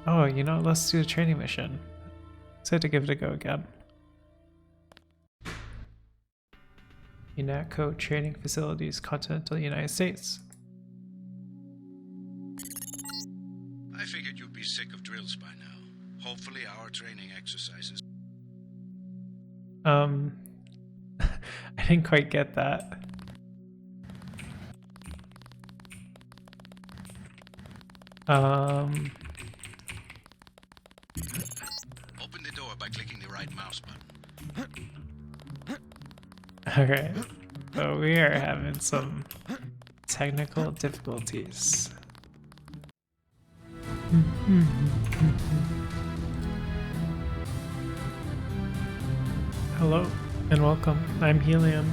Oh, let's do a training mission. Decided to give it a go again. UNATCO Training Facilities, Continental United States. I figured you'd be sick of drills by now. Hopefully our training exercises... I didn't quite get that. Open the door by clicking the right mouse button. Alright. So we are having some technical difficulties. Hello and welcome. I'm Helium.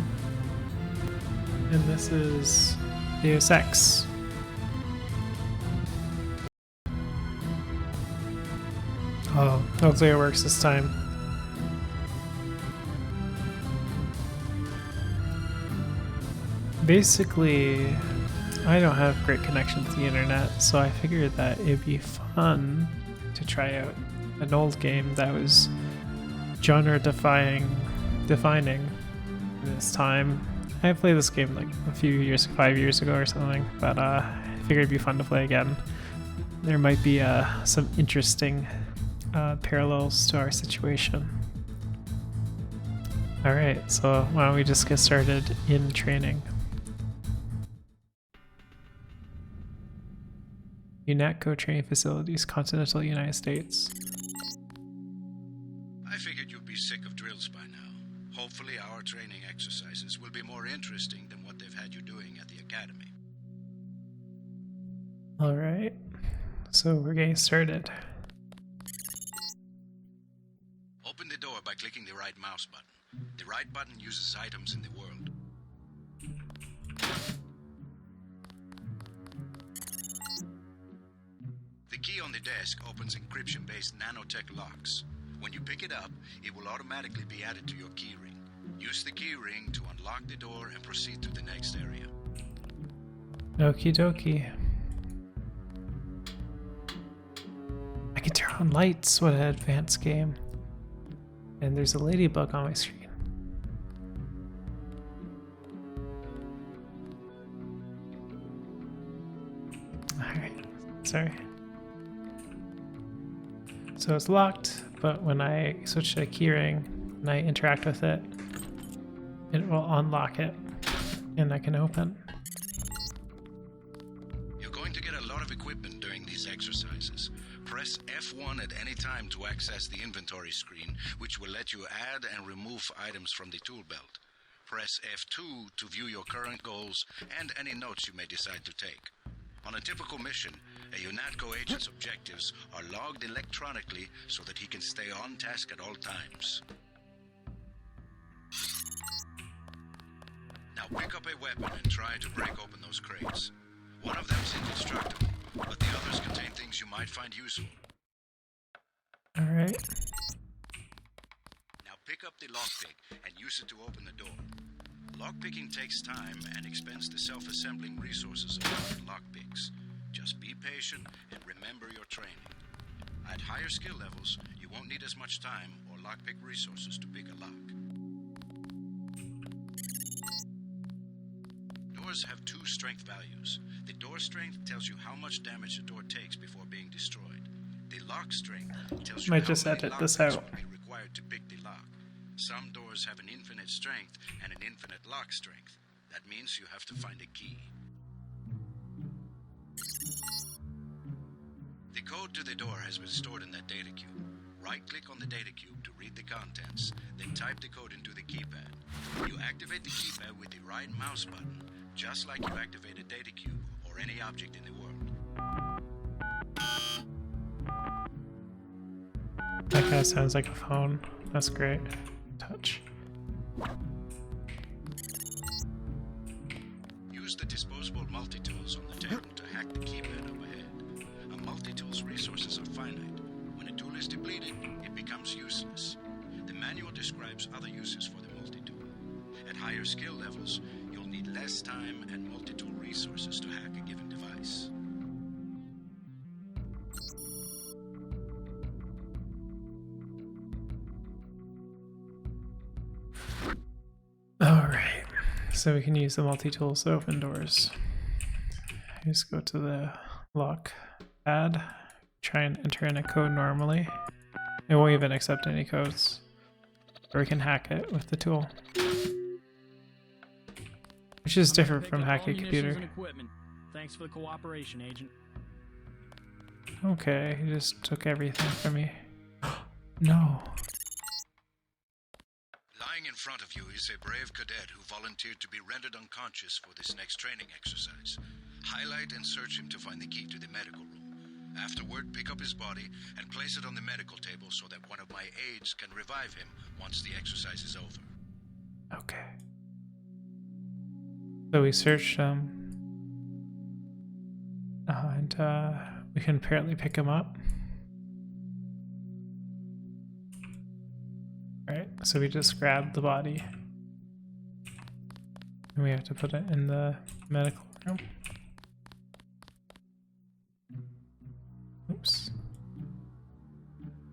And this is Deus Ex. Oh, hopefully it works this time. Basically, I don't have great connection to the internet, so I figured that it'd be fun to try out an old game that was genre defining in its time. I played this game like a few years, 5 years ago or something, but I figured it'd be fun to play again. There might be some interesting parallels to our situation. Alright, so why don't we just get started in training. UNATCO Training Facilities, Continental United States. I figured you'd be sick of drills by now. Hopefully our training exercises will be more interesting than what they've had you doing at the academy. Alright, so we're getting started. Open the door by clicking the right mouse button. The right button uses items in the world. The key on the desk opens encryption-based nanotech locks. When you pick it up, it will automatically be added to your keyring. Use the keyring to unlock the door and proceed to the next area. Okie dokie. I can turn on lights. What an advanced game. And there's a ladybug on my screen. Alright, sorry. So it's locked, but when I switch to a keyring and I interact with it, it will unlock it and I can open. You're going to get a lot of equipment during these exercises. Press F1 at any time to access the inventory screen, which will let you add and remove items from the tool belt. Press F2 to view your current goals and any notes you may decide to take. On a typical mission, a UNATCO agent's objectives are logged electronically so that he can stay on task at all times. Now pick up a weapon and try to break open those crates. One of them is indestructible, but the others contain things you might find useful. Alright. Now pick up the lockpick and use it to open the door. Lockpicking takes time and expends the self-assembling resources of modern lockpicks. Just be patient and remember your training. At higher skill levels, you won't need as much time or lockpick resources to pick a lock. Doors have two strength values. The door strength tells you how much damage the door takes before being destroyed. The lock strength tells you Might how just many edit this lockpicks out. will be required to pick the lock. Some doors have an infinite strength and an infinite lock strength. That means you have to find a key. The code to the door has been stored in that data cube. Right-click on the data cube to read the contents, then type the code into the keypad. You activate the keypad with the right mouse button, just like you activate a data cube or any object in the world. That guy sounds like a phone. That's great. Touch. Use the disposable multi-tools on the table to hack the keypad up ahead. A multi-tool's resources are finite. When a tool is depleted, it becomes useless. The manual describes other uses for the multi-tool. At higher skill levels, you'll need less time and multi-tool resources to hack a given device. So we can use the multi-tools to open doors. Just go to the lock pad, try and enter in a code normally. It won't even accept any codes. Or we can hack it with the tool. Which is different from hack a computer. Thanks for the cooperation, Agent. Okay, he just took everything from me. No. Lying in front of you is a brave cadet who volunteered to be rendered unconscious for this next training exercise. Highlight and search him to find the key to the medical room. Afterward, pick up his body and place it on the medical table so that one of my aides can revive him once the exercise is over. Okay. So we searched him. And we can apparently pick him up. Alright, so we just grabbed the body. And we have to put it in the medical room. Oops.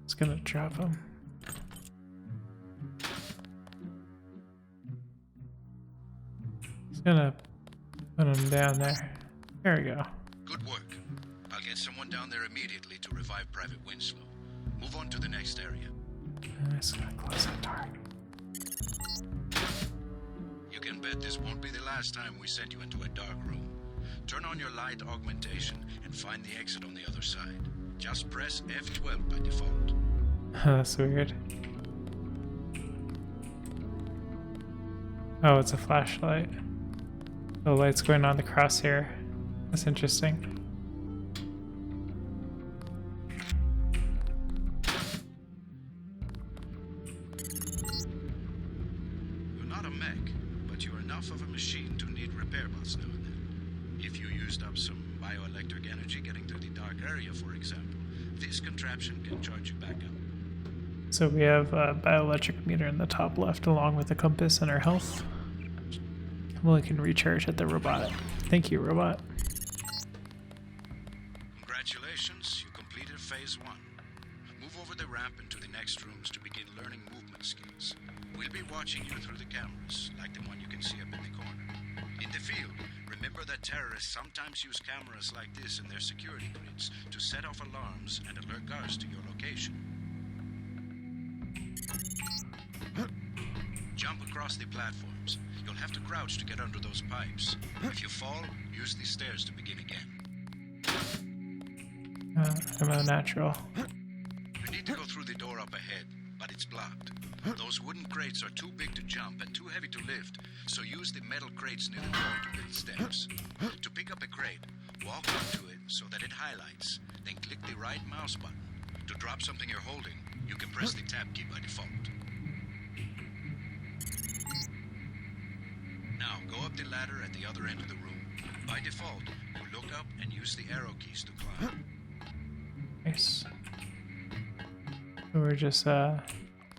It's gonna drop him. It's gonna put him down there. There we go. Good work. I'll get someone down there immediately to revive Private Winslow. Move on to the next area. I'm just gonna close that door. You can bet this won't be the last time we send you into a dark room. Turn on your light augmentation and find the exit on the other side. Just press F12 by default. That's weird. Oh, it's a flashlight. The light's going on the crosshair. That's interesting. You're not a mech, but you're enough of a machine to need repair bots now and then. If you used up some bioelectric energy getting through the dark area, for example, this contraption can charge you back up. So we have a bioelectric meter in the top left along with the compass and our health. Well, we can recharge at the robot. Thank you, robot. Congratulations, you completed phase 1. Move over the ramp into the next rooms to begin learning movement skills. We'll be watching you through the cameras, like the one you can see up in the corner. In the field, remember that terrorists sometimes use cameras like this in their security grids to set off alarms and alert guards to your location. Jump across the platforms. You'll have to crouch to get under those pipes. If you fall, use the stairs to begin again. I'm a natural. You need to go through the door up ahead, but it's blocked. Those wooden crates are too big to jump and too heavy to lift, so use the metal crates near the door to build steps. To pick up a crate, walk up to it so that it highlights, then click the right mouse button. To drop something you're holding, you can press the tab key by default. Now, go up the ladder at the other end of the room. By default, you look up and use the arrow keys to climb. Nice. So we're just, oh,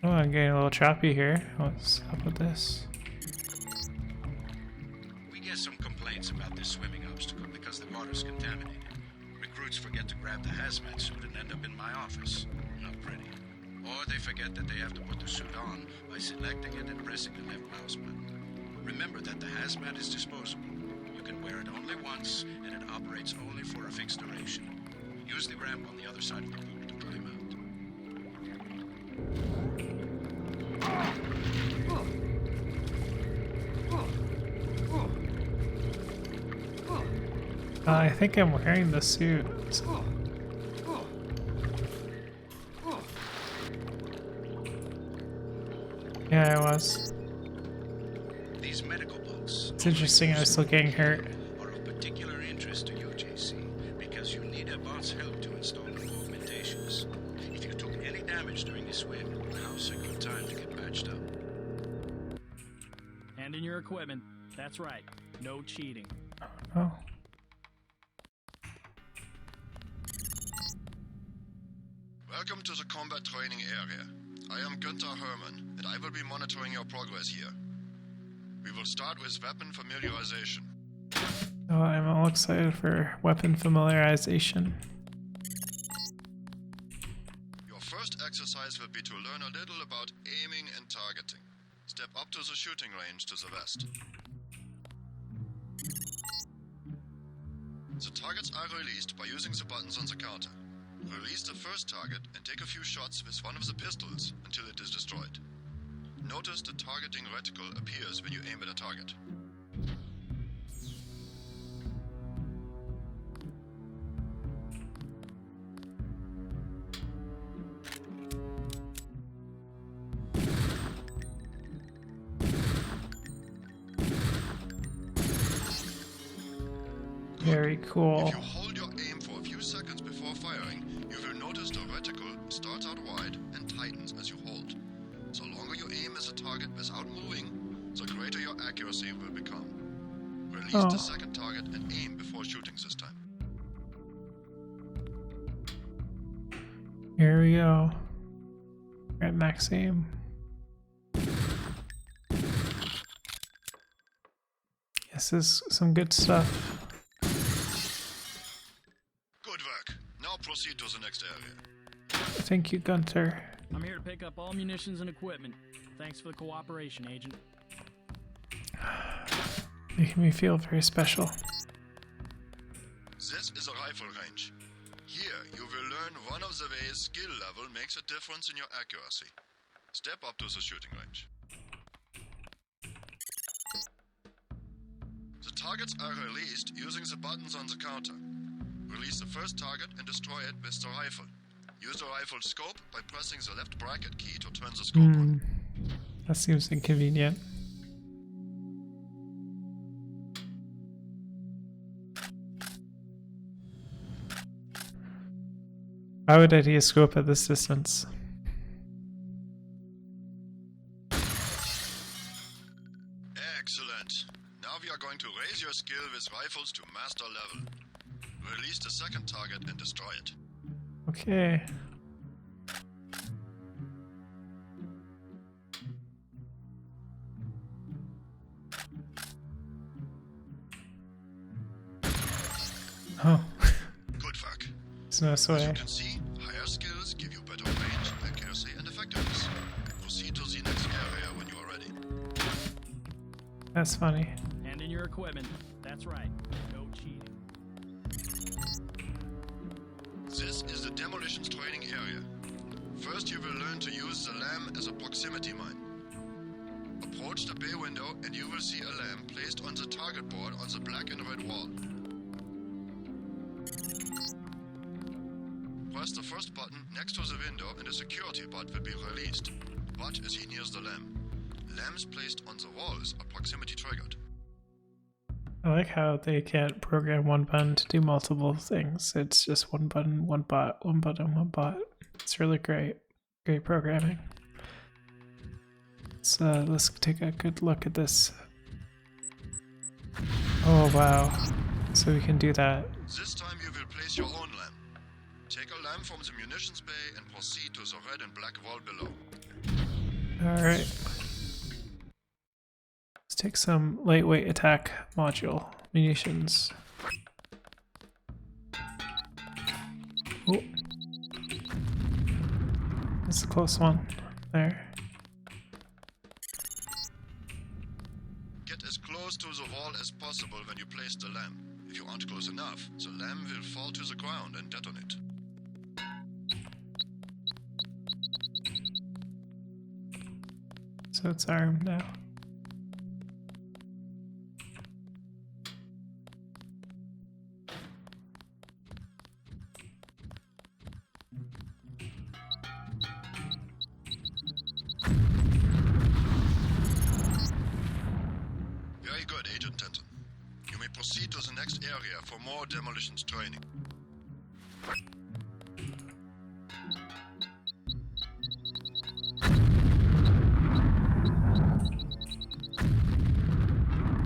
I'm getting a little choppy here. What's up with this? We get some complaints about this swimming obstacle because the water's contaminated. Recruits forget to grab the hazmat suit and end up in my office. Not pretty. Or they forget that they have to put the suit on by selecting it and pressing the left mouse button. Remember that the hazmat is disposable. You can wear it only once, and it operates only for a fixed duration. Use the ramp on the other side of the pool to climb out. I think I'm wearing the suit. Yeah, I was. These medical bugs. It's interesting, I was still getting hurt. Are of particular interest to you, JC, because you need a bot's help to install new augmentations. If you took any damage during the swim, now's a good time to get patched up. Hand in your equipment. That's right. No cheating. Oh. Welcome to the combat training area. I am Günther Hermann, and I will be monitoring your progress here. We will start with weapon familiarization. Oh, I'm all excited for weapon familiarization. Your first exercise will be to learn a little about aiming and targeting. Step up to the shooting range to the west. The targets are released by using the buttons on the counter. Release the first target and take a few shots with one of the pistols until it is destroyed. Notice the targeting reticle appears when you aim at a target. Very cool. If you hold your aim for a few seconds before firing, you will notice the reticle starts out wide and tightens as you hold. The longer you aim as a target without moving, the greater your accuracy will become. Release the second target and aim before shooting this time. Here we go. We're at max aim. This is some good stuff. Good work. Now proceed to the next area. Thank you, Gunter. I'm here to pick up all munitions and equipment. Thanks for the cooperation, Agent. Making me feel very special. This is a rifle range. Here, you will learn one of the ways skill level makes a difference in your accuracy. Step up to the shooting range. The targets are released using the buttons on the counter. Release the first target and destroy it with the rifle. Use the rifle scope by pressing the left bracket key to turn the scope on. That seems inconvenient. Why would I need a scope at this distance? Excellent. Now we are going to raise your skill with rifles to master level. Release the second target and destroy it. Okay. Oh. Good work. There's no As way. you can see, higher skills give you better range, accuracy, and effectiveness. Proceed to the next area when you are ready. That's funny. And in your equipment. That's right. No cheating. This is the demolitions training area. First, you will learn to use the lamp as a proximity mine. Approach the bay window and you will see a lamp placed on the target board on the black and red wall. Press the first button next to the window and a security bot will be released. Watch as he nears the lamp. Lamps placed on the walls are proximity triggered. I like how they can't program one button to do multiple things. It's just one button, one bot, one button, one bot. It's really great. Great programming. Let's take a good look at this. Oh wow. So we can do that. This time you will place your own lamp. Take a lamp from the munitions bay and proceed to the red and black wall below. Alright. Let's take some lightweight attack module munitions. Oh. That's a close one. There. Get as close to the wall as possible when you place the lamp. If you aren't close enough, the lamp will fall to the ground and detonate. So it's armed now. Very good, Agent Denton. You may proceed to the next area for more demolitions training.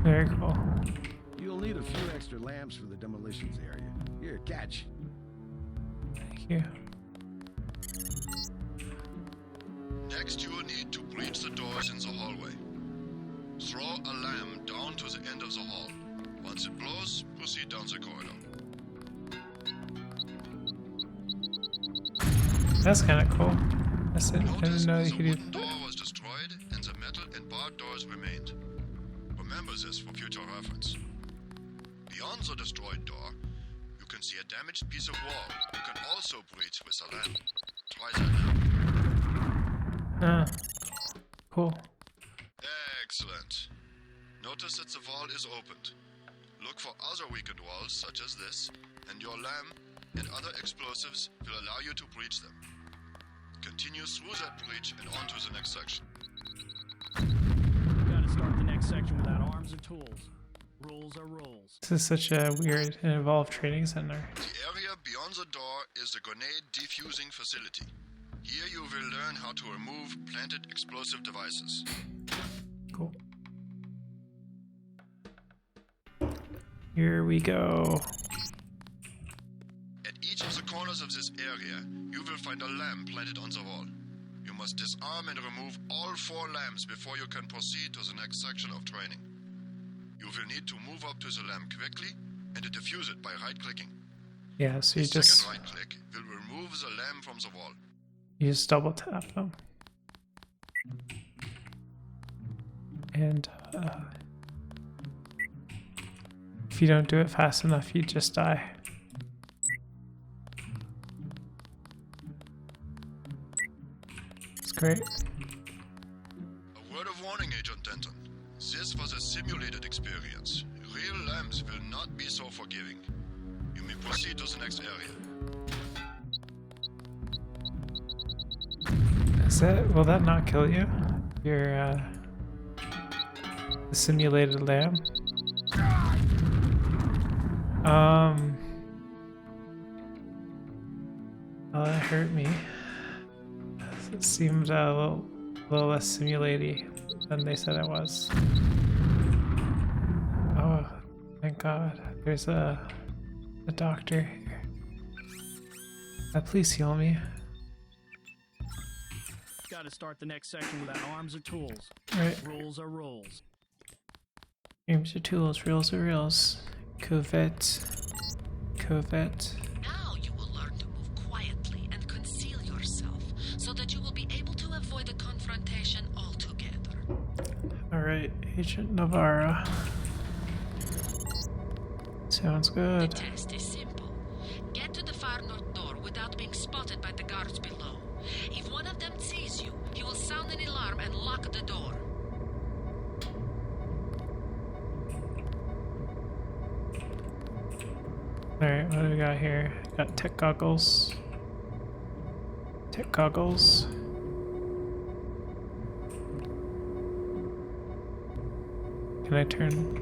Very cool. You'll need a few extra lamps for the demolitions area. Here, catch. Thank you. Next, you will need to breach the doors in the hallway. Throw a lamp down to the end of the hall. Once it blows, proceed down the corridor. That's kind of cool. I didn't Notice know the you could do wooden door that. was destroyed and the metal and barred doors remained. Remember this for future reference. Beyond the destroyed door, See a damaged piece of wall. You can also breach with a lamp. Try that now. Ah, cool. Excellent. Notice that the wall is opened. Look for other weakened walls, such as this, and your lamp and other explosives will allow you to breach them. Continue through that breach and on to the next section. Gotta start the next section without arms or tools. Rules are rules. This is such a weird and involved training center. The area beyond the door is the grenade defusing facility. Here you will learn how to remove planted explosive devices. Cool. Here we go. At each of the corners of this area, you will find a lamp planted on the wall. You must disarm and remove all 4 lamps before you can proceed to the next section of training. You will need to move up to the lamp quickly and to defuse it by right-clicking. Yeah, so you The just second right-click will remove the lamp from the wall. double tap them. And if you don't do it fast enough, you just die. It's great. A word of warning, Agent Denton. This was a simulated experience. Real lamps will not be so forgiving. You may proceed to the next area. Is that, will that not kill you? Your the simulated lamb? Well, that hurt me. It seemed a little less simulaty than they said it was. Oh, thank God. There's a doctor here. Please heal me. Gotta start the next section without arms or tools. Right. Rules are rules. Arms are tools, reels are reels. Covert. Now you will learn to move quietly and conceal yourself so that you will be able to avoid a confrontation altogether. Alright, Agent Navarro. Sounds The good. test is simple. Get to the far north door without being spotted by the guards below. If one of them sees you, he will sound an alarm and lock the door. Alright, what do we got here? Got tech goggles. Tech goggles. Can I turn?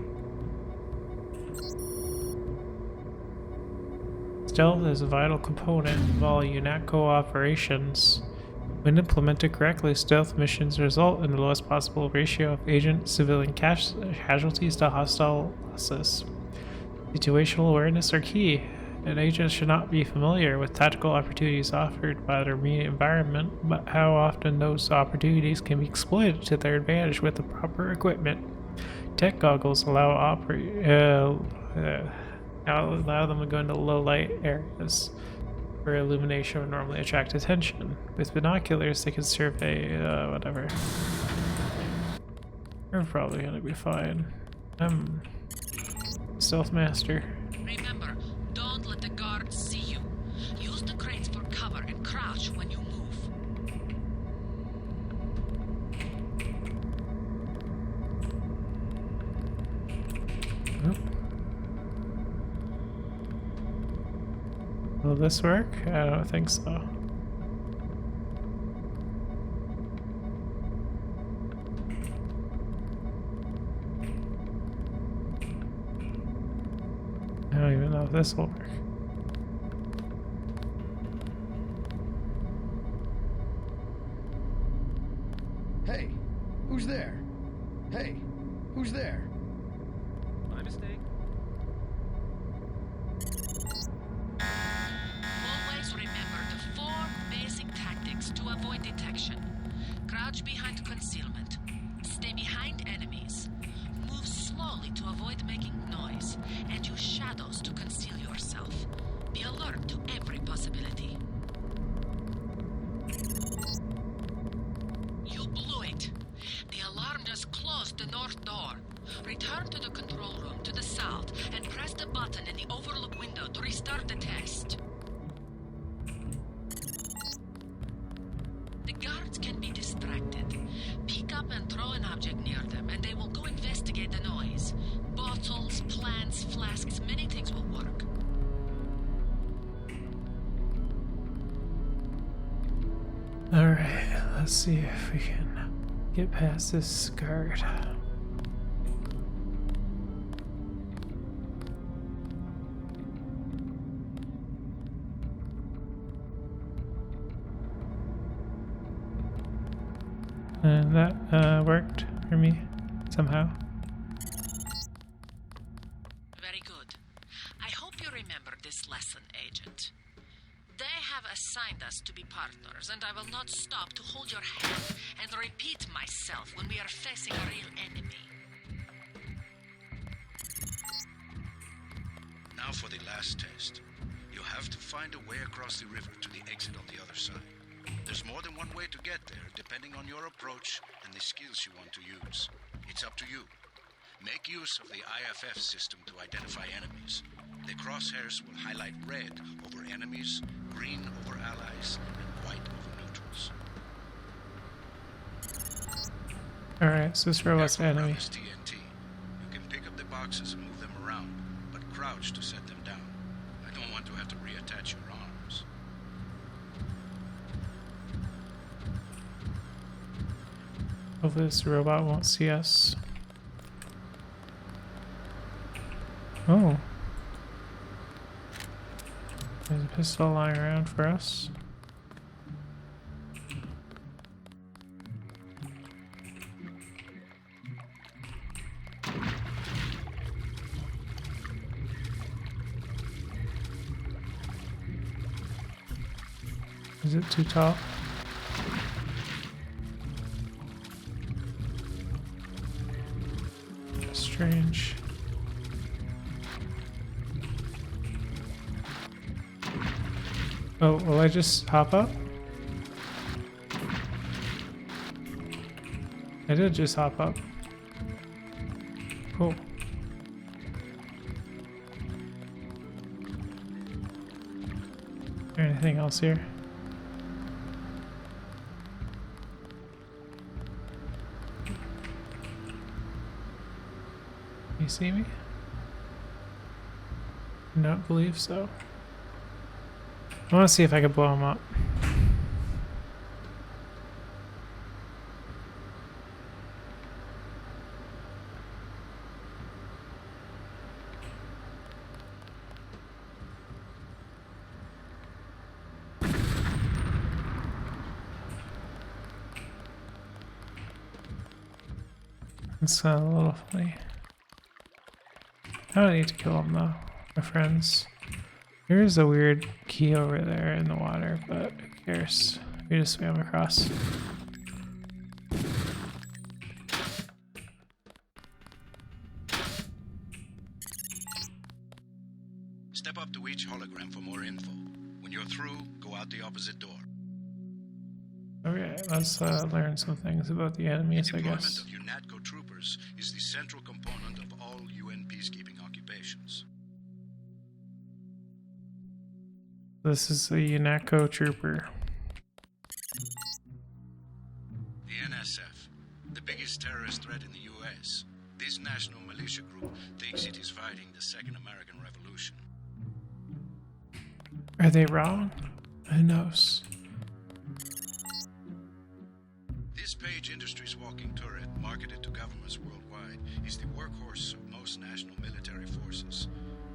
Stealth is a vital component of all UNATCO operations. When implemented correctly, stealth missions result in the lowest possible ratio of agent-civilian casualties to hostile losses. Situational awareness are key. An agent should not be familiar with tactical opportunities offered by their immediate environment, but how often those opportunities can be exploited to their advantage with the proper equipment. Tech goggles allow them to go into low light areas where illumination would normally attract attention. With binoculars, they can survey whatever. We're probably gonna be fine. I'm stealth master. Remember, don't let the guards see you. Use the crates for cover and crouch when you move. Oh. Will this work? I don't think so. I don't even know if this will work. Hey, who's there? Hey, who's there? My mistake. Always remember the 4 basic tactics to avoid detection. Crouch behind concealment. Stay behind enemies. Move slowly to avoid making noise. And use shadows to conceal yourself. Be alert to every possibility. You blew it. The alarm just closed the north door. Return to the control room to the south and press the button in the overlook window to restart the test. The guards can be distracted. Pick up and throw an object near them, and they will go investigate the noise. Bottles, plants, flasks, many things will work. Alright, let's see if we can get past this guard. And that worked for me somehow. Very good. I hope you remember this lesson, Agent. They have assigned us to be partners, and I will not stop to hold your hand and repeat myself when we are facing a real enemy. Now for the last test. You have to find a way across the river to the exit on the other side. There's more than one way to get there, depending on your approach and the skills you want to use. It's up to you. Make use of the IFF system to identify enemies. The crosshairs will highlight red over enemies, green over allies, and white over neutrals. Alright, so this robot's Careful around enemy. this TNT. You can pick up the boxes and move them around, but crouch to set them down. I don't want to have to reattach your arms. Hopefully this robot won't see us. Oh. There's a pistol lying around for us. Is it too tall? Strange. Oh, will I just hop up? I did just hop up. Cool. Is there anything else here? You see me? I don't believe so. I want to see if I can blow him up. It's a little funny. I don't need to kill him though, my friends. There's a weird key over there in the water, but who cares? We just swam across. Step up to each hologram for more info. When you're through, go out the opposite door. Okay, let's learn some things about the enemies, I Deployment guess. of UNATCO troopers is the central component of all UN peacekeeping occupations. This is a UNATCO trooper. The NSF, the biggest terrorist threat in the US. This national militia group thinks it is fighting the Second American Revolution. Are they wrong? Who knows? This Page Industries walking turret, marketed to governments worldwide, is the workhorse of most national military forces.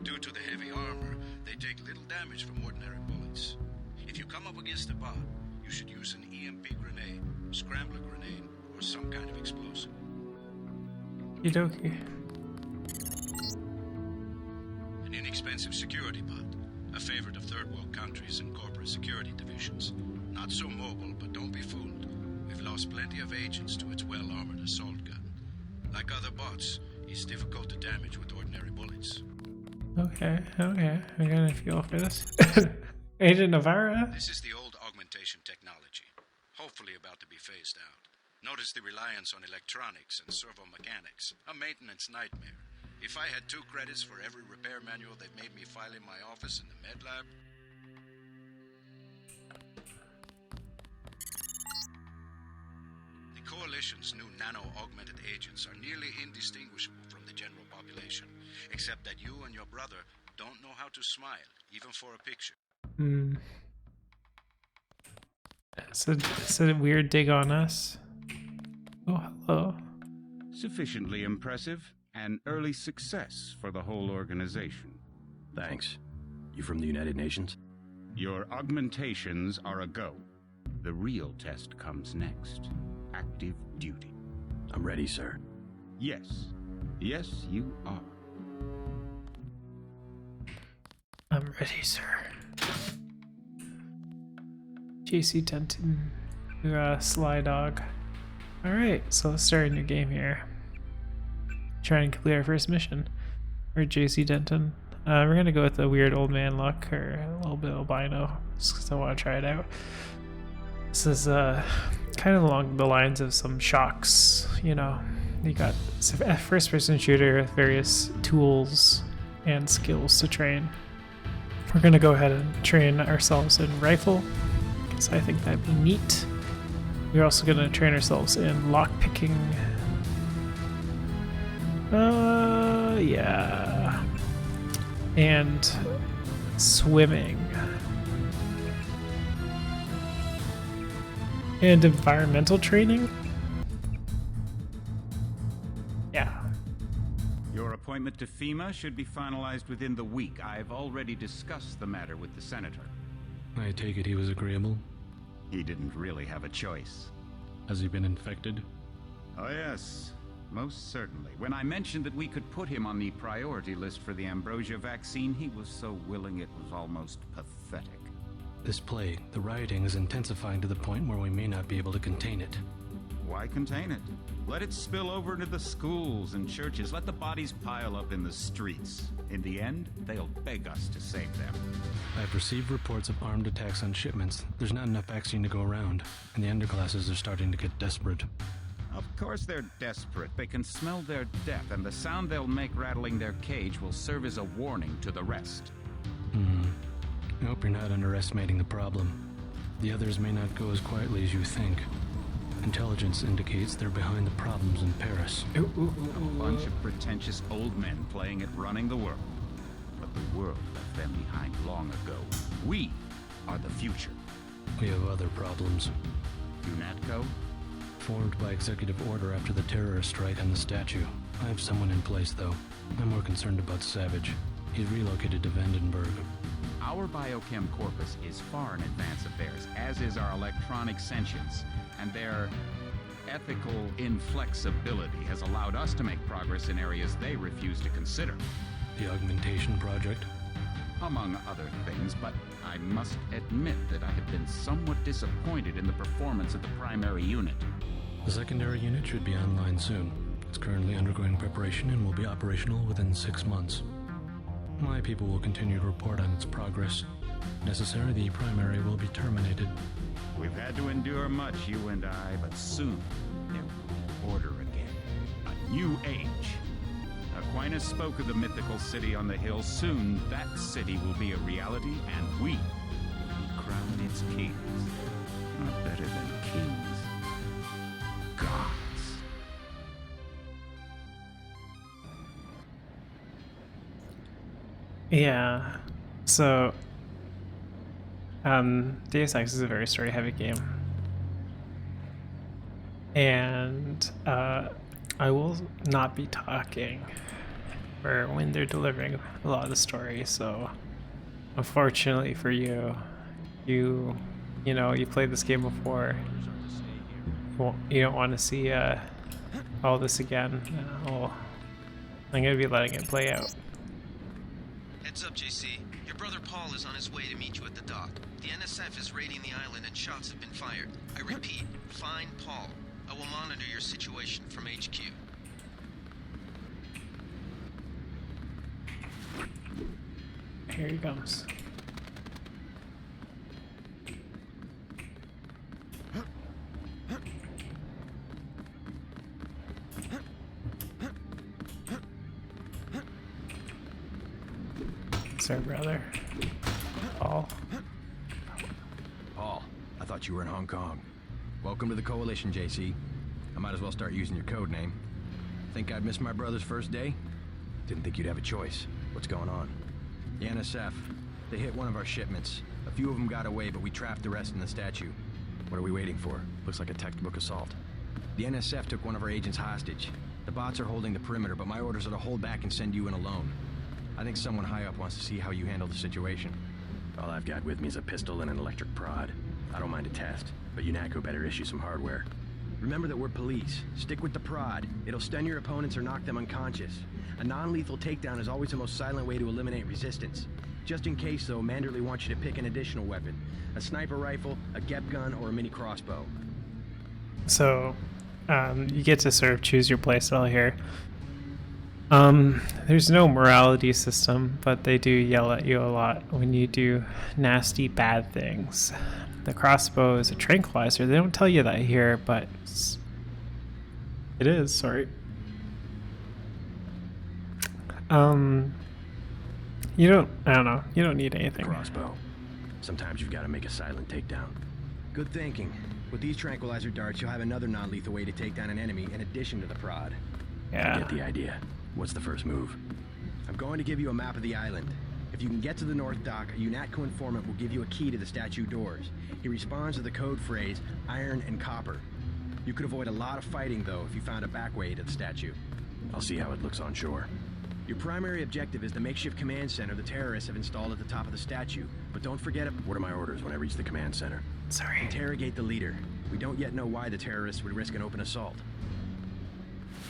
Due to the heavy armor, they take little damage from ordinary bullets. If you come up against a bot, you should use an EMP grenade, scrambler grenade, or some kind of explosive. Okie An inexpensive security bot, a favorite of third world countries and corporate security divisions. Not so mobile, but don't be fooled. We've lost plenty of agents to its well-armored assault gun. Like other bots, it's difficult to damage with ordinary bullets. Okay, okay. I got a feel for this. Agent Navarra? This is the old augmentation technology, hopefully about to be phased out. Notice the reliance on electronics and servo mechanics. A maintenance nightmare. If I had 2 credits for every repair manual they made me file in my office in the med lab. The Coalition's new nano-augmented agents are nearly indistinguishable from the general population, except that you and your brother don't know how to smile, even for a picture. It's a weird dig on us. Oh, hello. Sufficiently impressive. An early success for the whole organization. Thanks. You from the United Nations? Your augmentations are a go. The real test comes next. Active duty. I'm ready, sir. Yes. Yes, you are. I'm ready, sir. JC Denton, Sly Dog. Alright, so let's start a new game here. Try and complete our first mission. We're JC Denton. We're gonna go with the weird old man look, or a little bit albino, just because I want to try it out. This is kind of along the lines of some Shocks, you know. You got a first-person shooter with various tools and skills to train. We're gonna go ahead and train ourselves in rifle, because I think that'd be neat. We're also gonna train ourselves in lockpicking. Yeah. And swimming. And environmental training? Yeah. Your appointment to FEMA should be finalized within the week. I've already discussed the matter with the senator. I take it he was agreeable? He didn't really have a choice. Has he been infected? Oh yes, most certainly. When I mentioned that we could put him on the priority list for the ambrosia vaccine, he was so willing it was almost pathetic. This plague, the rioting is intensifying to the point where we may not be able to contain it. Why contain it? Let it spill over into the schools and churches. Let the bodies pile up in the streets. In the end, they'll beg us to save them. I've received reports of armed attacks on shipments. There's not enough vaccine to go around, and the underclasses are starting to get desperate. Of course they're desperate. They can smell their death, and the sound they'll make rattling their cage will serve as a warning to the rest. I hope you're not underestimating the problem. The others may not go as quietly as you think. Intelligence indicates they're behind the problems in Paris. A bunch of pretentious old men playing at running the world. But the world left them behind long ago. We are the future. We have other problems. UNATCO? Formed by executive order after the terrorist strike on the statue. I have someone in place, though. I'm more concerned about Savage. He's relocated to Vandenberg. Our biochem corpus is far in advance of theirs, as is our electronic sentience, and their ethical inflexibility has allowed us to make progress in areas they refuse to consider. The augmentation project? Among other things, but I must admit that I have been somewhat disappointed in the performance of the primary unit. The secondary unit should be online soon. It's currently undergoing preparation and will be operational within 6 months. My people will continue to report on its progress. If necessary, the primary will be terminated. We've had to endure much, you and I, but soon there will be order again. A new age. Aquinas spoke of the mythical city on the hill. Soon that city will be a reality, and we will crown its kings. Not better than kings. Gods. Yeah. So, Deus Ex is a very story-heavy game. And I will not be talking for when they're delivering a lot of the story, so unfortunately for you, you played this game before. You don't want to see all this again. I'm gonna be letting it play out. Heads up, JC. Your brother Paul is on his way to meet you at the dock. The NSF is raiding the island and shots have been fired. I repeat, find Paul. I will monitor your situation from HQ. Here he comes. It's our brother. Paul. Paul, I thought you were in Hong Kong. Welcome to the Coalition, JC. I might as well start using your code name. Think I'd miss my brother's first day? Didn't think you'd have a choice. What's going on? The NSF. They hit one of our shipments. A few of them got away, but we trapped the rest in the statue. What are we waiting for? Looks like a textbook assault. The NSF took one of our agents hostage. The bots are holding the perimeter, but my orders are to hold back and send you in alone. I think someone high up wants to see how you handle the situation. All I've got with me is a pistol and an electric prod. I don't mind a test, but UNATCO better issue some hardware. Remember that we're police. Stick with the prod. It'll stun your opponents or knock them unconscious. A non-lethal takedown is always the most silent way to eliminate resistance. Just in case, though, Manderley wants you to pick an additional weapon. A sniper rifle, a GEP gun, or a mini crossbow. So, you get to sort of choose your playstyle here. There's no morality system, but they do yell at you a lot when you do nasty, bad things. The crossbow is a tranquilizer. They don't tell you that here, but it is, sorry. I don't know, you don't need anything. Crossbow. Sometimes you've got to make a silent takedown. Good thinking. With these tranquilizer darts, you'll have another non-lethal way to take down an enemy in addition to the prod. Yeah. I get the idea. What's the first move? I'm going to give you a map of the island. If you can get to the North Dock, a UNATCO informant will give you a key to the statue doors. He responds to the code phrase, iron and copper. You could avoid a lot of fighting, though, if you found a back way to the statue. I'll see how it looks on shore. Your primary objective is the makeshift command center the terrorists have installed at the top of the statue. But don't forget... What are my orders when I reach the command center? Sorry. Interrogate the leader. We don't yet know why the terrorists would risk an open assault.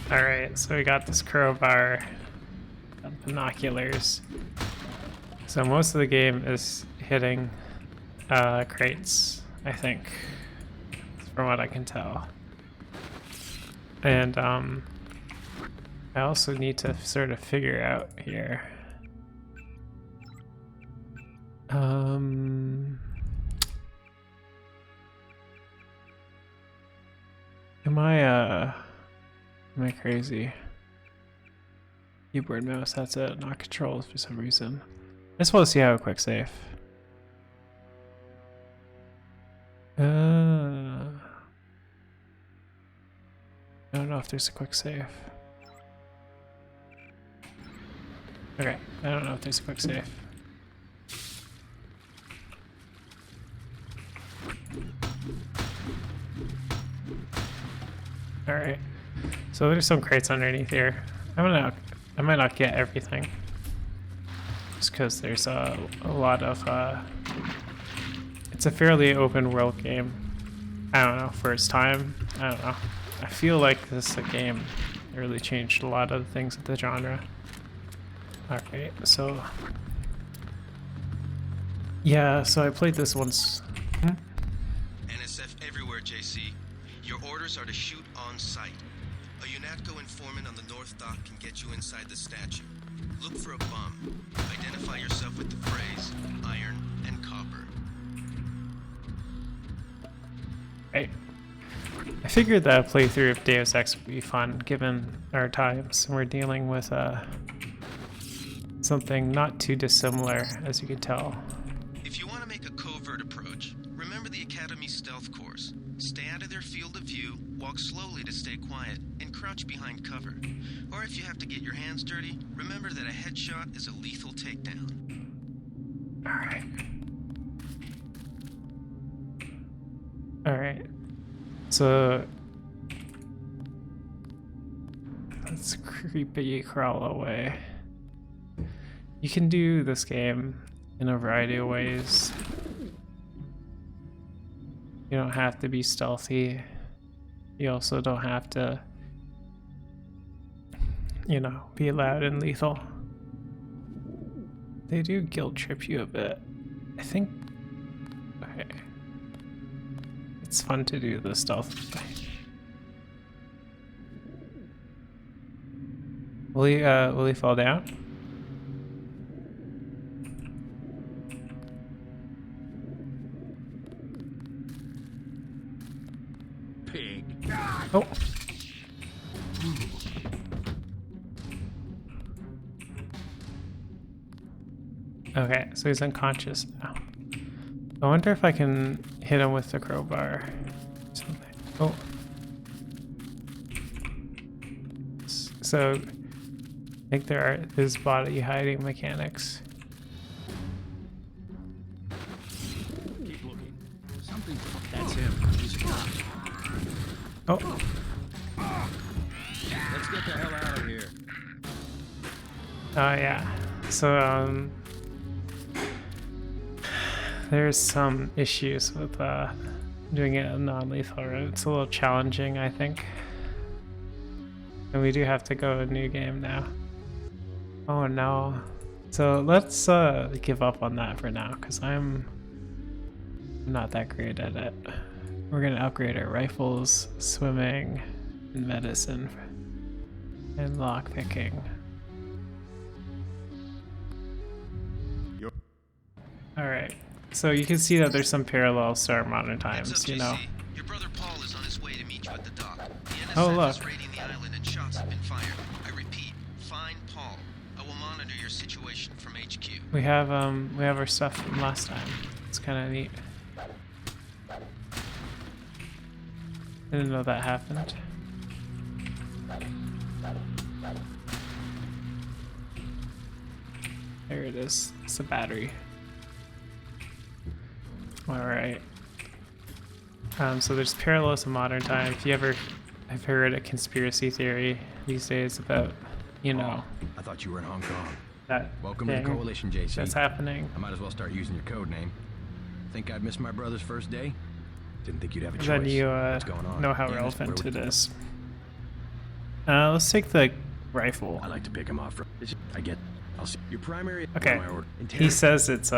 Alright, so we got this crowbar, binoculars. So most of the game is hitting crates, I think, from what I can tell. And I also need to sort of figure out here. Am I crazy? Keyboard, mouse, that's it, not controls for some reason. I just want to see how a quick save. I don't know if there's a quick save. Okay, I don't know if there's a quick save. Alright, so there's some crates underneath here. I might not get everything. Just because there's a lot of, it's a fairly open world game. I don't know, for its time, I don't know. I feel like this game really changed a lot of the things of the genre. Alright, so... Yeah, so I played this once. NSF everywhere, JC. Your orders are to shoot on sight. A UNATCO informant on the North Dock can get you inside the statue. Look for a bomb. Identify yourself with the phrase, iron and copper. Right. I figured that a playthrough of Deus Ex would be fun, given our times. We're dealing with something not too dissimilar, as you can tell. If you want to make a covert approach, remember the Academy stealth course. Stay out of their field of view, walk slowly to stay quiet, and crouch behind cover. Or if you have to get your hands dirty, remember that a headshot is a lethal takedown. Alright. Alright. So... let's creepy crawl away. You can do this game in a variety of ways. You don't have to be stealthy. You also don't have to, you know, be loud and lethal. They do guilt trip you a bit. I think... okay. It's fun to do the stealth thing. Will he fall down? Pig. Oh. Okay, so he's unconscious now. I wonder if I can hit him with the crowbar. Something. Oh. So, I think there's body hiding mechanics. Keep looking. Something. That's him. Oh. Let's get the hell out of here. Oh yeah. So there's some issues with doing it a non-lethal route. It's a little challenging, I think. And we do have to go to a new game now. Oh no. So let's give up on that for now, because I'm not that great at it. We're gonna upgrade our rifles, swimming, and medicine, and lockpicking. Alright, so you can see that there's some parallels to our modern times, you know. Your brother Paul is on his way to meet you at the dock. The NSF Oh, look. is raiding the island and shots have been fired. I repeat, find Paul. I will monitor your situation from HQ. We have our stuff from last time. It's kind of neat. I didn't know that happened. There it is. It's a battery. Alright. So there's parallels to modern time. If you ever have heard a conspiracy theory these days about, you know, I thought you were in Hong Kong. that Welcome to the thing Coalition, JC. that's happening. I might as well start using your code name. Think I'd miss my brother's first day? Didn't think you'd have a choice. Then you What's going on? know how Yeah, relevant what it are we- is. Let's take the rifle. I like to pick him off. I get. I'll see your primary. Okay. My order. He says it's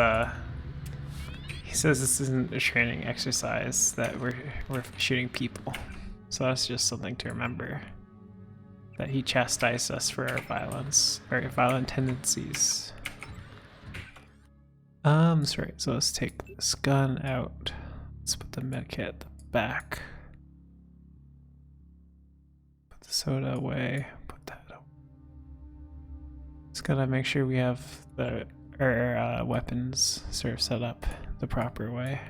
he says this isn't a training exercise, that we're shooting people. So that's just something to remember. That he chastised us for our violence, our violent tendencies. Sorry, so let's take this gun out. Let's put the medkit at the back. Put the soda away. Put that up. Just gotta make sure we have our weapons sort of set up the proper way.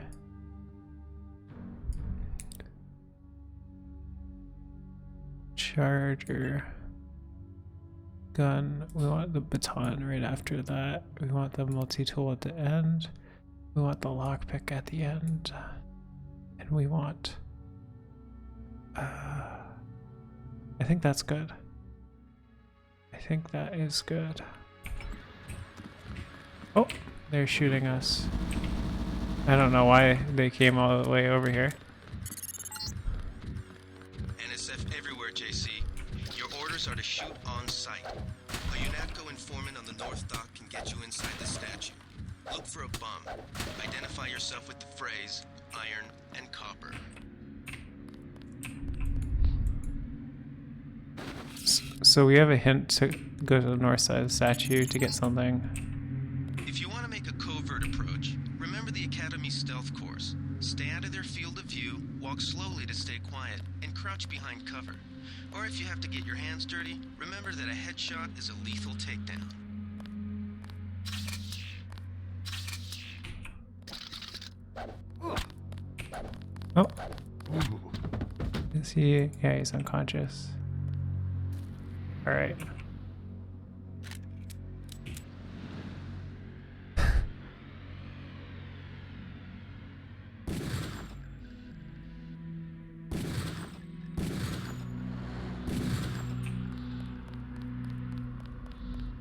Charger. Gun. We want the baton right after that. We want the multi-tool at the end. We want the lockpick at the end. And we want... I think that's good. I think that is good. Oh, they're shooting us. I don't know why they came all the way over here. NSF everywhere, JC. Your orders are to shoot on sight. A UNATCO informant on the North Dock can get you inside the statue. Look for a bomb. Identify yourself with the phrase, iron and copper. So we have a hint to go to the north side of the statue to get something. If you want to make a covert approach, remember the Academy stealth course. Stay out of their field of view, walk slowly to stay quiet, and crouch behind cover. Or if you have to get your hands dirty, remember that a headshot is a lethal takedown. Oh. Is he? Yeah, he's unconscious. Alright.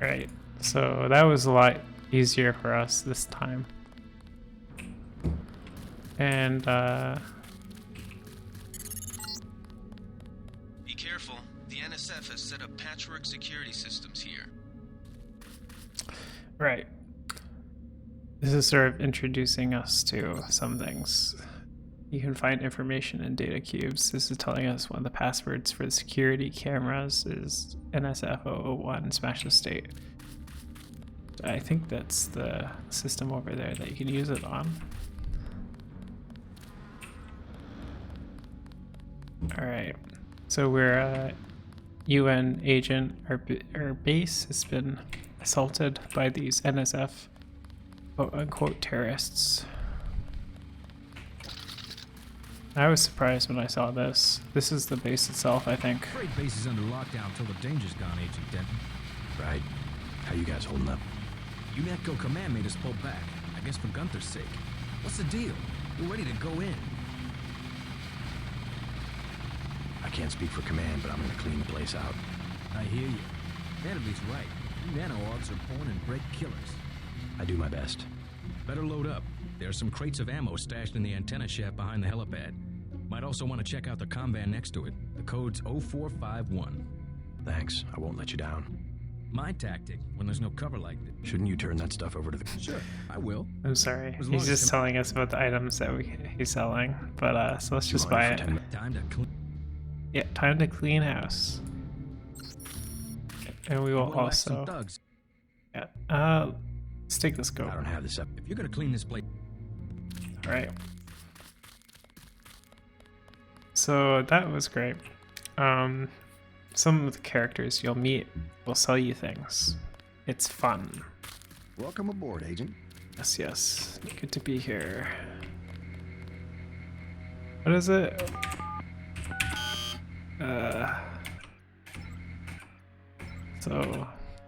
Alright, so that was a lot easier for us this time. And, Be careful. The NSF has set up patchwork security systems here. right. This is sort of introducing us to some things. You can find information in data cubes. This is telling us one of the passwords for the security cameras is NSF001 smash the state. I think that's the system over there that you can use it on. Alright, so we're a UN agent. Our base has been assaulted by these NSF quote-unquote terrorists. I was surprised when I saw this. This is the base itself, I think. Freight base is under lockdown until the danger's gone, Agent Denton. Right. How you guys holding up? UNATCO command made us pull back. I guess for Gunther's sake. What's the deal? We're ready to go in. I can't speak for command, but I'm gonna clean the place out. I hear you. Vanderbilt right. You nano-augs are born and bred killers. I do my best. Better load up. There's some crates of ammo stashed in the antenna shaft behind the helipad. Might also want to check out the comm van next to it. The code's 0451. Thanks. I won't let you down. My tactic, when there's no cover like this. Shouldn't you turn that stuff over to the... Sure, I will. I'm sorry. As long He's as just telling us about the items that he's selling. But so let's just buy it. Time to clean. Yeah, time to clean house. And we will also... Yeah. Let's take this go. I don't have this up. If you're gonna clean this place... Alright. So that was great. Some of the characters you'll meet will sell you things. It's fun. Welcome aboard, Agent. Yes, yes. Good to be here. What is it? So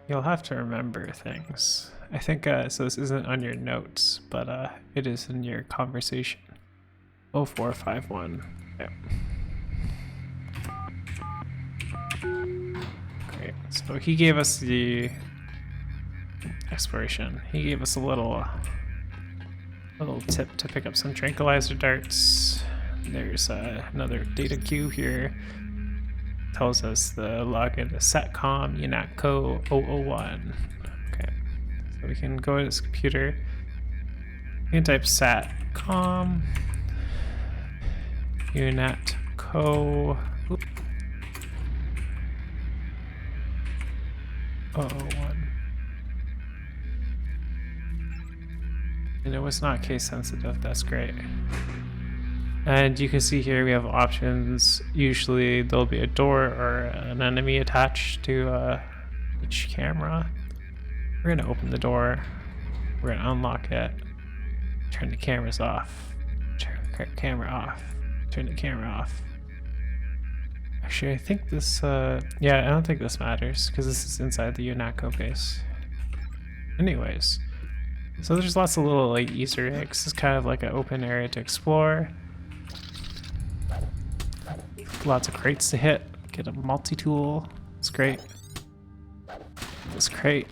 you'll have to remember things. I think so this isn't on your notes, but it is in your conversation. 0451. Yeah. Great. So he gave us the exploration. He gave us a little tip to pick up some tranquilizer darts. There's another data queue here. Tells us the login is SATCOM UNATCO 001. Okay, so we can go to this computer. We can type SATCOM UNATCO 001. And it was not case sensitive. That's great. And you can see here we have options. Usually there'll be a door or an enemy attached to each camera. We're gonna open the door. We're gonna unlock it. Turn the cameras off. Turn the camera off. Turn the camera off. Actually, I think this, yeah, I don't think this matters because this is inside the UNATCO base. Anyways, so there's lots of little like Easter eggs. It's kind of like an open area to explore. Lots of crates to hit. Get a multi-tool. It's great. This crate.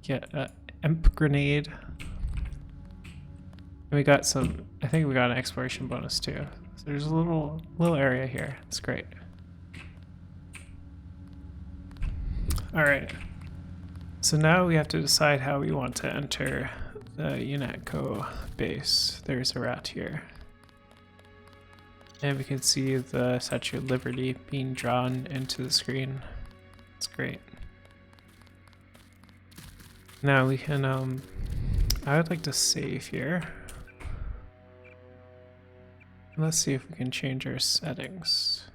Get an EMP grenade. And we got some, I think we got an exploration bonus too. So there's a little area here. It's great. Alright. So now we have to decide how we want to enter the UNATCO base. There's a rat here. And we can see the Statue of Liberty being drawn into the screen. It's great. Now we can, I would like to save here. Let's see if we can change our settings.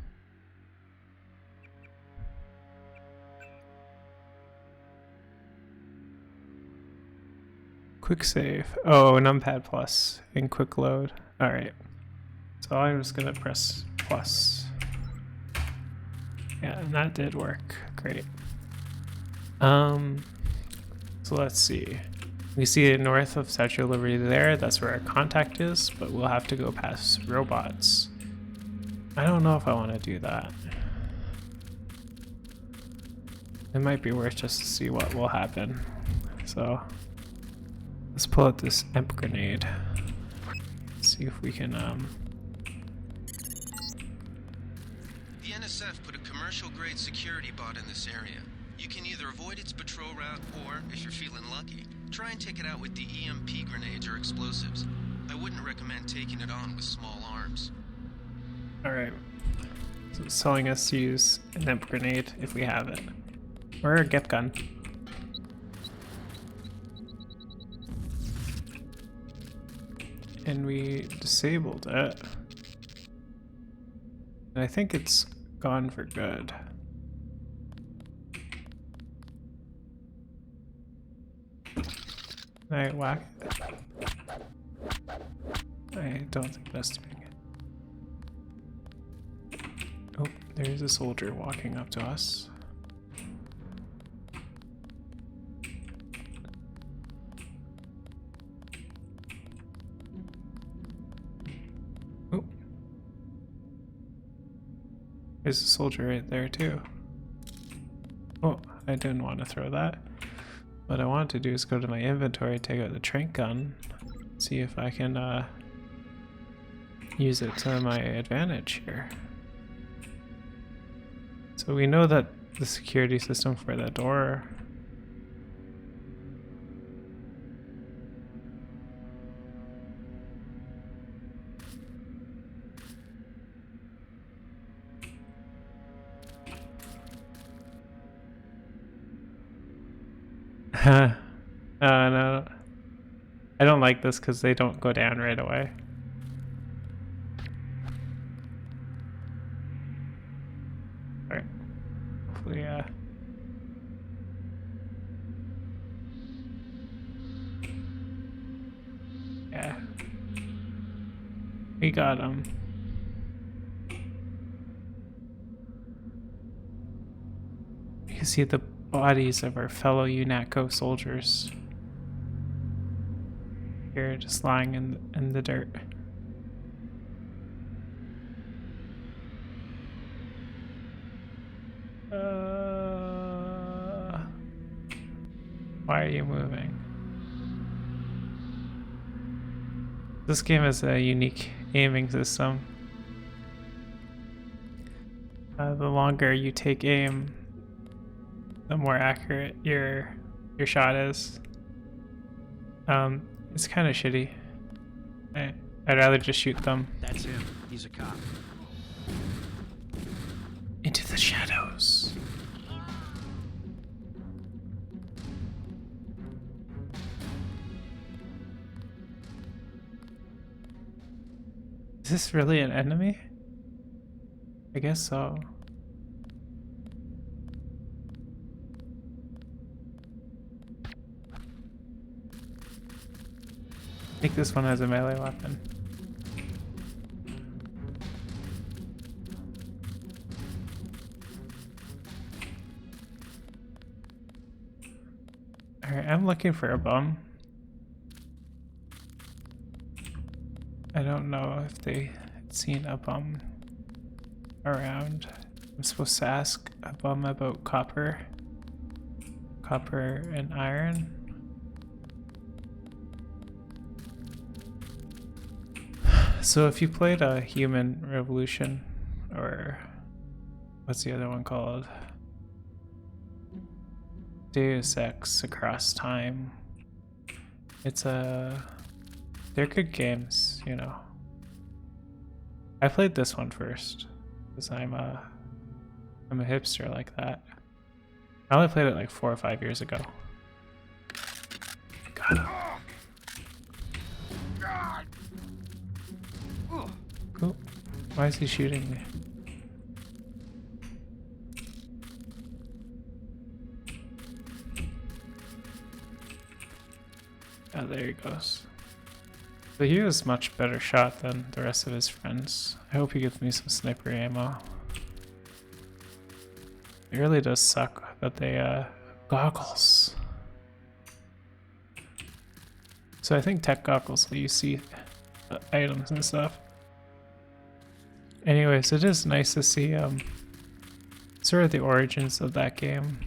Quick save. Oh, numpad plus and quick load. All right. So I'm just gonna press plus. Yeah, and that did work. Great. So let's see. We see it north of Statue of Liberty there. That's where our contact is, but we'll have to go past robots. I don't know if I want to do that. It might be worth just to see what will happen. So let's pull out this EMP grenade. See if we can The NSF put a commercial-grade security bot in this area. You can either avoid its patrol route or, if you're feeling lucky, try and take it out with the EMP grenades or explosives. I wouldn't recommend taking it on with small arms. Alright. So it's telling us to use an EMP grenade if we have it. Or a GEP gun. And we disabled it. And I think it's gone for good. Can I whack it? I don't think that's doing it. Oh, there's a soldier walking up to us. Oh. There's a soldier right there too. Oh, I didn't want to throw that. What I want to do is go to my inventory, take out the trank gun, see if I can use it to my advantage here. So we know that the security system for that door no. I don't like this because they don't go down right away. Alright. Hopefully, yeah. We got him. You can see the bodies of our fellow UNATCO soldiers here, just lying in the dirt. Why are you moving? This game has a unique aiming system. The longer you take aim, the more accurate your shot is. It's kind of shitty. I'd rather just shoot them. That's him. He's a cop. Into the shadows. Is this really an enemy? I guess so. I think this one has a melee weapon. Alright, I'm looking for a bum. I don't know if they had seen a bum around. I'm supposed to ask a bum about copper and iron. So if you played a Human Revolution, or what's the other one called? Deus Ex Across Time. They're good games, you know. I played this one first because I'm a hipster like that. I only played it like 4 or 5 years ago. Got him. Cool. Why is he shooting me? Oh, there he goes. So he was much better shot than the rest of his friends. I hope he gives me some sniper ammo. It really does suck that they, goggles. So I think tech goggles let you see items and stuff. Anyways, it is nice to see, sort of the origins of that game.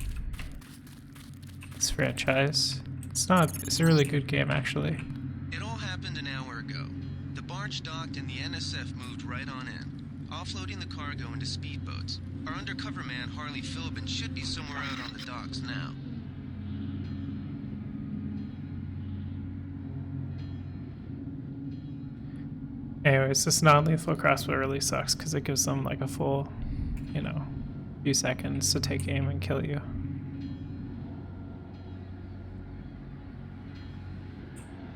This franchise. It's a really good game, actually. It all happened an hour ago. The barge docked and the NSF moved right on in, offloading the cargo into speedboats. Our undercover man, Harley Philbin, should be somewhere out on the docks now. Anyways, this non-lethal crossbow really sucks because it gives them like a full, you know, few seconds to take aim and kill you.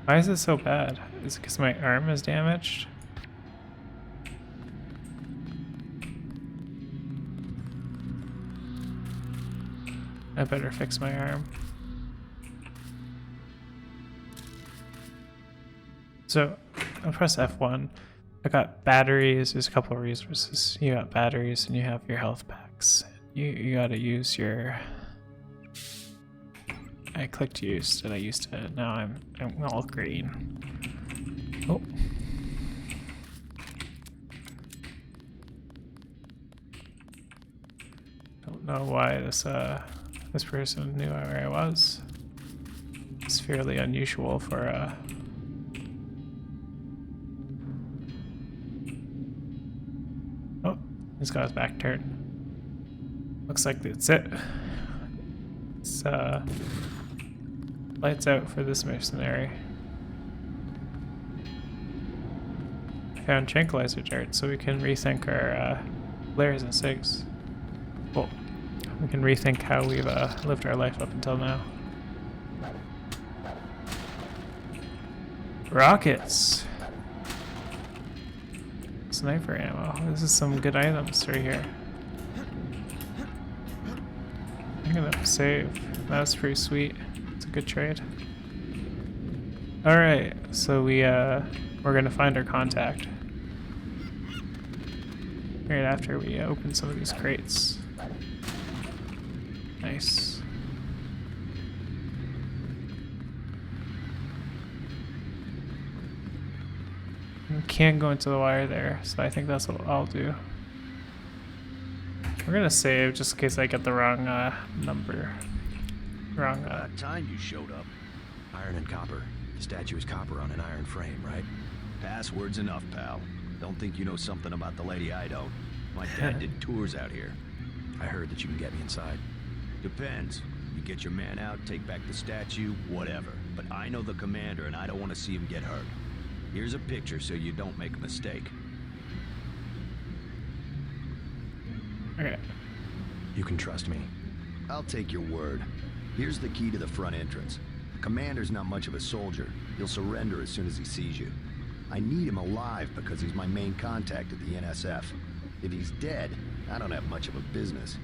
Why is it so bad? Is it because my arm is damaged? I better fix my arm. So, I'll press F1. I got batteries. There's a couple of resources. You got batteries and you have your health packs. You gotta use your... I clicked use and I used it. Now I'm all green. Oh. Don't know why this person knew where I was. It's fairly unusual for Oh, he's got his back turned. Looks like that's it. It's lights out for this mercenary. I found tranquilizer darts, so we can rethink our flares and SIGs. Well, we can rethink how we've lived our life up until now. Rockets! Sniper ammo. This is some good items right here. I'm gonna save. That's pretty sweet. It's a good trade. Alright, so we're gonna find our contact. Right after we open some of these crates. Nice. We can't go into the wire there, so I think that's what I'll do. We're gonna save just in case I get the wrong number. Wrong. About time you showed up. Iron and copper. The statue is copper on an iron frame, right? Password's enough, pal. Don't think you know something about the lady I don't. My dad did tours out here. I heard that you can get me inside. Depends. You get your man out, take back the statue, whatever. But I know the commander and I don't want to see him get hurt. Here's a picture so you don't make a mistake. Okay. You can trust me. I'll take your word. Here's the key to the front entrance. The commander's not much of a soldier. He'll surrender as soon as he sees you. I need him alive because he's my main contact at the NSF. If he's dead, I don't have much of a business.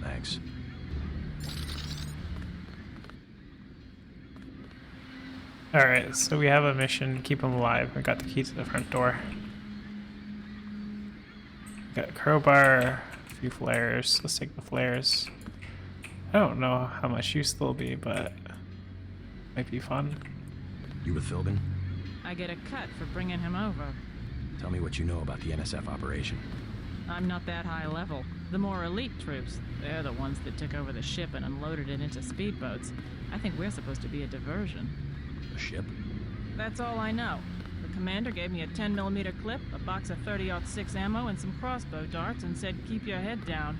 Thanks. Alright, so we have a mission to keep him alive. We got the key to the front door. Got a crowbar, a few flares. Let's take the flares. I don't know how much use they'll be, but might be fun. You with Philbin? I get a cut for bringing him over. Tell me what you know about the NSF operation. I'm not that high level. The more elite troops, they're the ones that took over the ship and unloaded it into speedboats. I think we're supposed to be a diversion. A ship? That's all I know. The commander gave me a 10mm clip, a box of 30-06 ammo, and some crossbow darts and said, keep your head down.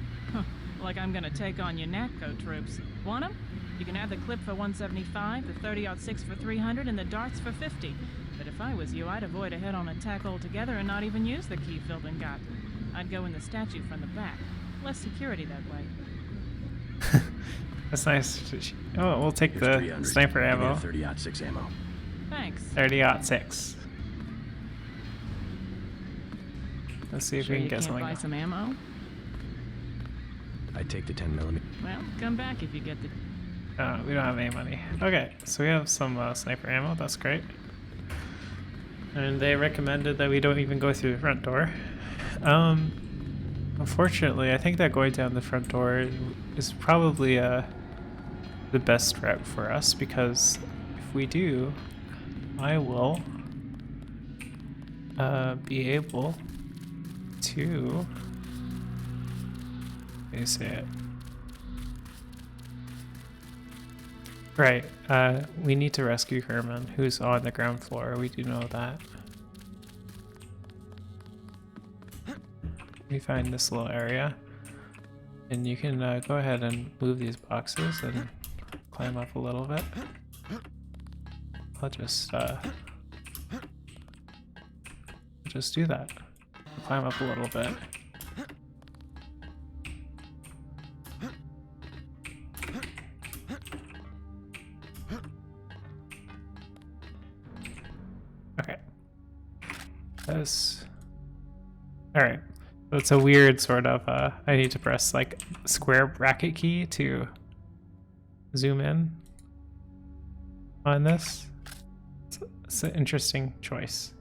Like I'm gonna take on your NATCO troops. Want 'em? You can have the clip for 175, the 30-06 for 300, and the darts for 50. But if I was you, I'd avoid a head-on attack altogether and not even use the key Philbin got. I'd go in the statue from the back. Less security that way. That's nice. Oh, we'll take the sniper ammo. 30-06 ammo. Thanks. 30-06. Let's see if Sure we can you get can't something. buy some ammo? I'd take the 10mm. Well, come back if you get the... We don't have any money. Okay, so we have some sniper ammo. That's great. And they recommended that we don't even go through the front door. Unfortunately, I think that going down the front door is probably the best route for us, because if we do, I will be able to... Let me say it. Right, we need to rescue Herman, who's on the ground floor. We do know that. We find this little area, and you can go ahead and move these boxes and climb up a little bit. I'll just do that. Climb up a little bit. Okay. This. Alright. So it's a weird sort of, I need to press like square bracket key to zoom in on this. It's an interesting choice.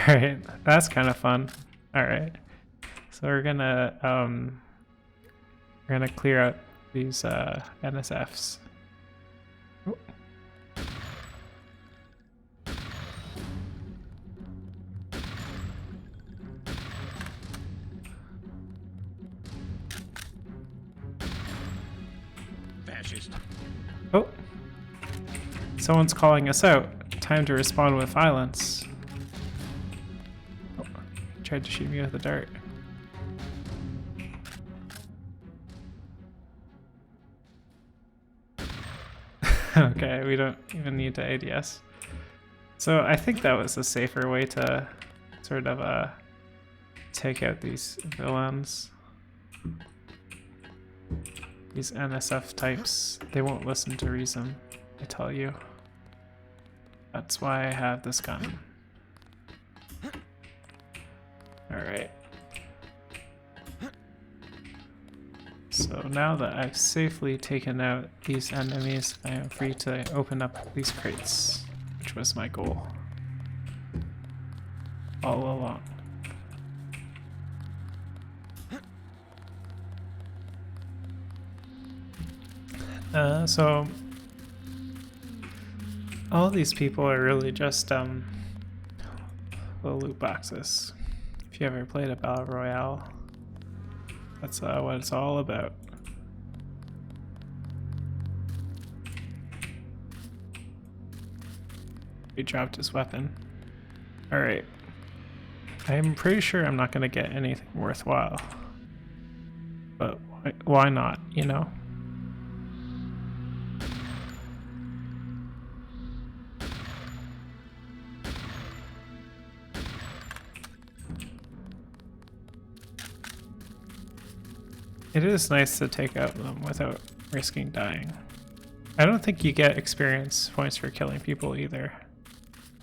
Alright, that's kind of fun. Alright. So we're gonna clear out these NSFs. Oh. Fascist. Oh. Someone's calling us out. Time to respond with violence. Oh, tried to shoot me with a dart. Okay, we don't even need to ADS. So I think that was a safer way to sort of take out these villains. These NSF types, they won't listen to reason, I tell you. That's why I have this gun. Alright. So now that I've safely taken out these enemies, I am free to open up these crates, which was my goal all along. So all these people are really just the loot boxes. If you ever played a Battle Royale, that's what it's all about. He dropped his weapon. Alright. I'm pretty sure I'm not going to get anything worthwhile. But why not, you know? It is nice to take out them without risking dying. I don't think you get experience points for killing people either.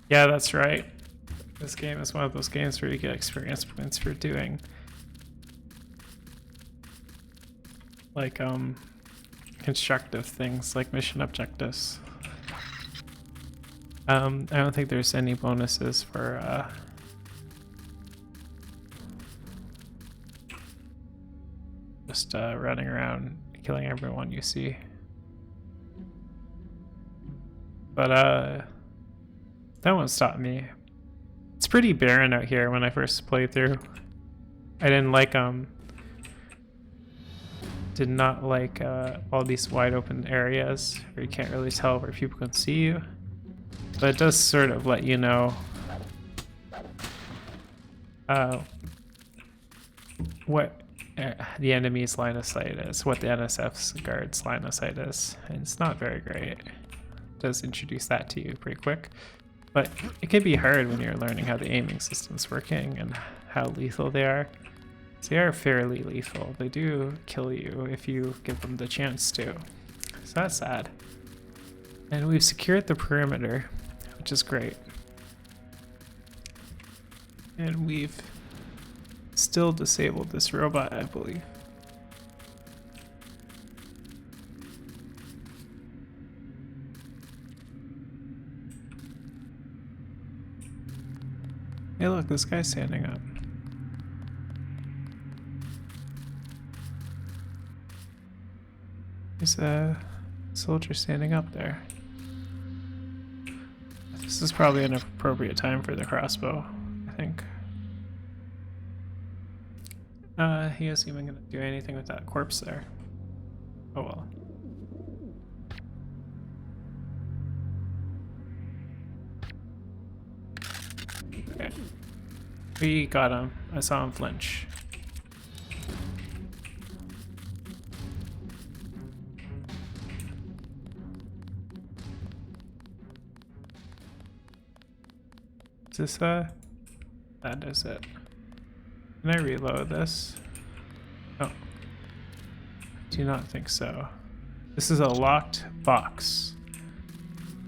Yeah, that's right. This game is one of those games where you get experience points for doing like constructive things like mission objectives. I don't think there's any bonuses for just running around killing everyone you see. But that won't stop me. It's pretty barren out here when I first played through. I didn't like did not like all these wide open areas where you can't really tell where people can see you. But it does sort of let you know what the enemy's line of sight is, what the NSF's guard's line of sight is, and it's not very great. It does introduce that to you pretty quick, but it can be hard when you're learning how the aiming system's working and how lethal they are. So they are fairly lethal. They do kill you if you give them the chance to. So that's sad. And we've secured the perimeter, which is great. And we've still disabled this robot, I believe. Hey look, this guy's standing up. There's a soldier standing up there. This is probably an appropriate time for the crossbow, I think. He isn't even gonna do anything with that corpse there. Oh well. Okay. We got him. I saw him flinch. Is this that is it. Can I reload this? Oh. Do not think so. This is a locked box.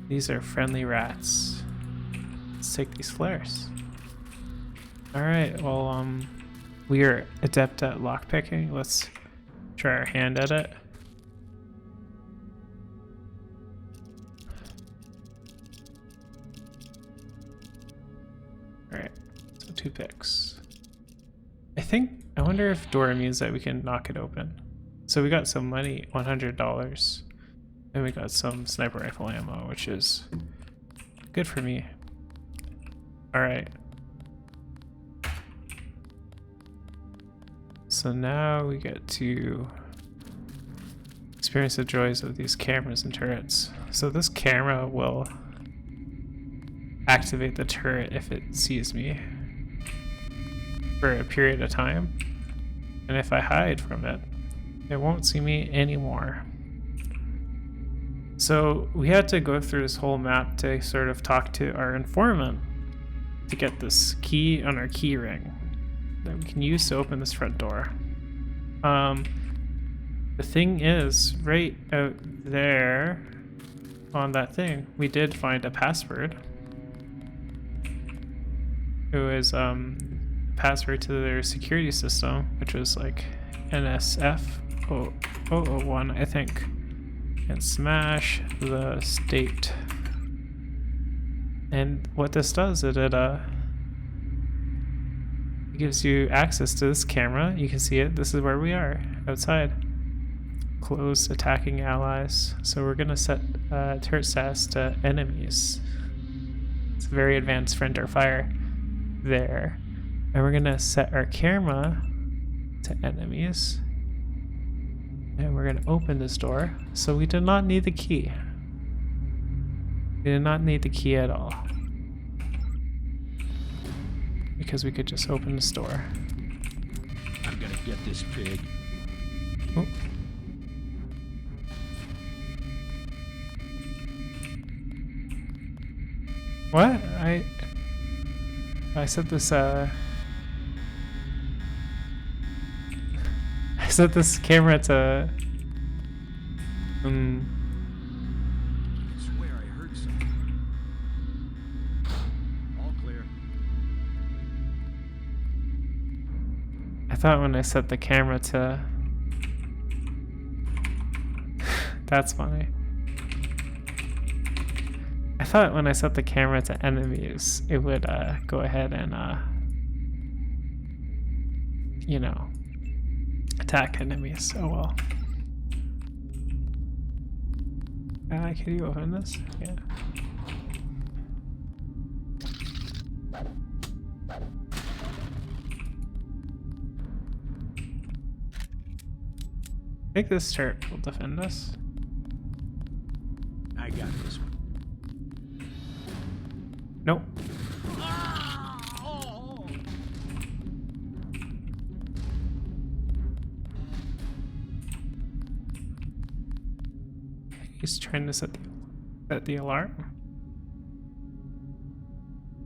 These are friendly rats. Let's take these flares. Alright, well, we are adept at lockpicking. Let's try our hand at it. Alright. toothpicks. I wonder if Dora means that we can knock it open. So we got some money, $100. And we got some sniper rifle ammo, which is good for me. Alright. So now we get to experience the joys of these cameras and turrets. So this camera will activate the turret if it sees me for a period of time. And if I hide from it, it won't see me anymore. So we had to go through this whole map to sort of talk to our informant to get this key on our key ring that we can use to open this front door. The thing is, right out there on that thing, we did find a password. It was password to their security system, which was like NSF 001, I think. And smash the state. And what this does is it gives you access to this camera. You can see it. This is where we are, outside. Close attacking allies. So we're gonna set turret status to enemies. It's a very advanced friendly fire there. And we're gonna set our camera to enemies. And we're going to open this door. So we did not need the key. We did not need the key at all. Because we could just open this door. I'm gonna get this pig. Oh. What? I set this I set this camera to I swear I heard something. All clear. I thought when I set the camera to that's funny. I thought when I set the camera to enemies, it would go ahead and you know, attack enemies. Oh well. Can you open this? Yeah. I think this turret will defend us. I got this one. Nope. He's trying to set the alarm.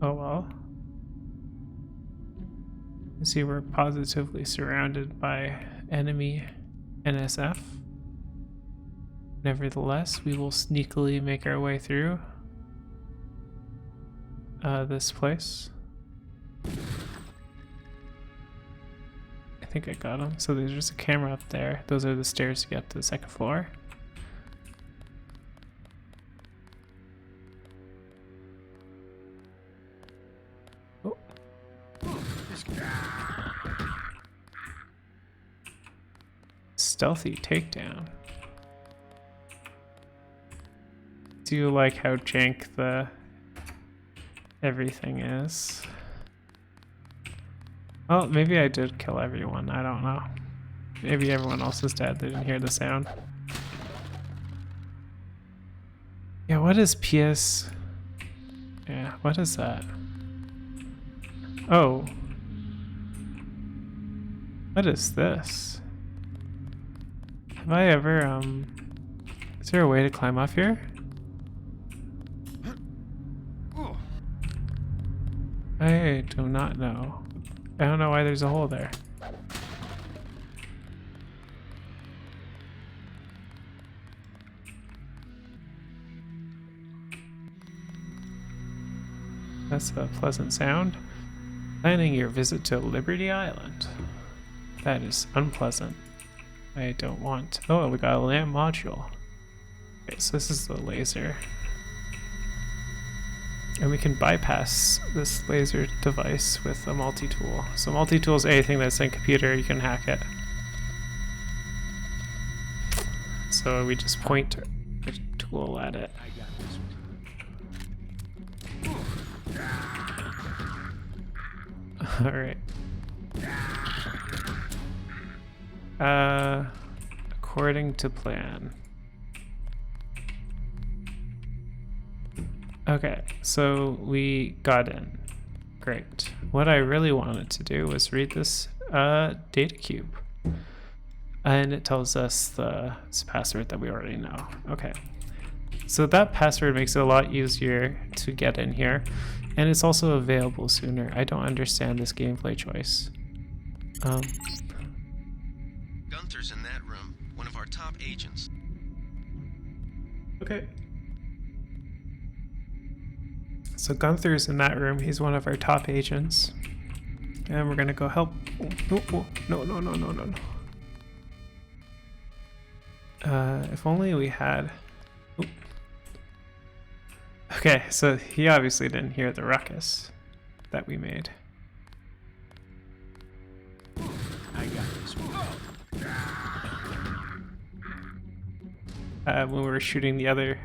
Oh well. You see, we're positively surrounded by enemy NSF. Nevertheless, we will sneakily make our way through this place. I think I got him. So there's just a camera up there. Those are the stairs to get to the second floor. Stealthy takedown. Do you like how jank the everything is? Oh, maybe I did kill everyone. I don't know. Maybe everyone else is dead. They didn't hear the sound. Yeah, what is PS? Yeah, what is that? Oh. What is this? Have I ever, is there a way to climb up here? I do not know. I don't know why there's a hole there. That's a pleasant sound. Planning your visit to Liberty Island. That is unpleasant. I don't want... Oh, we got a lamp module. Okay, so this is the laser. And we can bypass this laser device with a multi-tool. So multi-tool is anything that's in a computer, you can hack it. So we just point a tool at it. Alright. According to plan. Okay, so we got in. Great. What I really wanted to do was read this data cube. And it tells us the password that we already know. Okay. So that password makes it a lot easier to get in here. And it's also available sooner. I don't understand this gameplay choice. Gunther's in that room, one of our top agents. Okay. So Gunther's in that room. He's one of our top agents. And we're gonna go help. Oh, no. If only we had... Ooh. Okay, so he obviously didn't hear the ruckus that we made. I got this. When we were shooting the other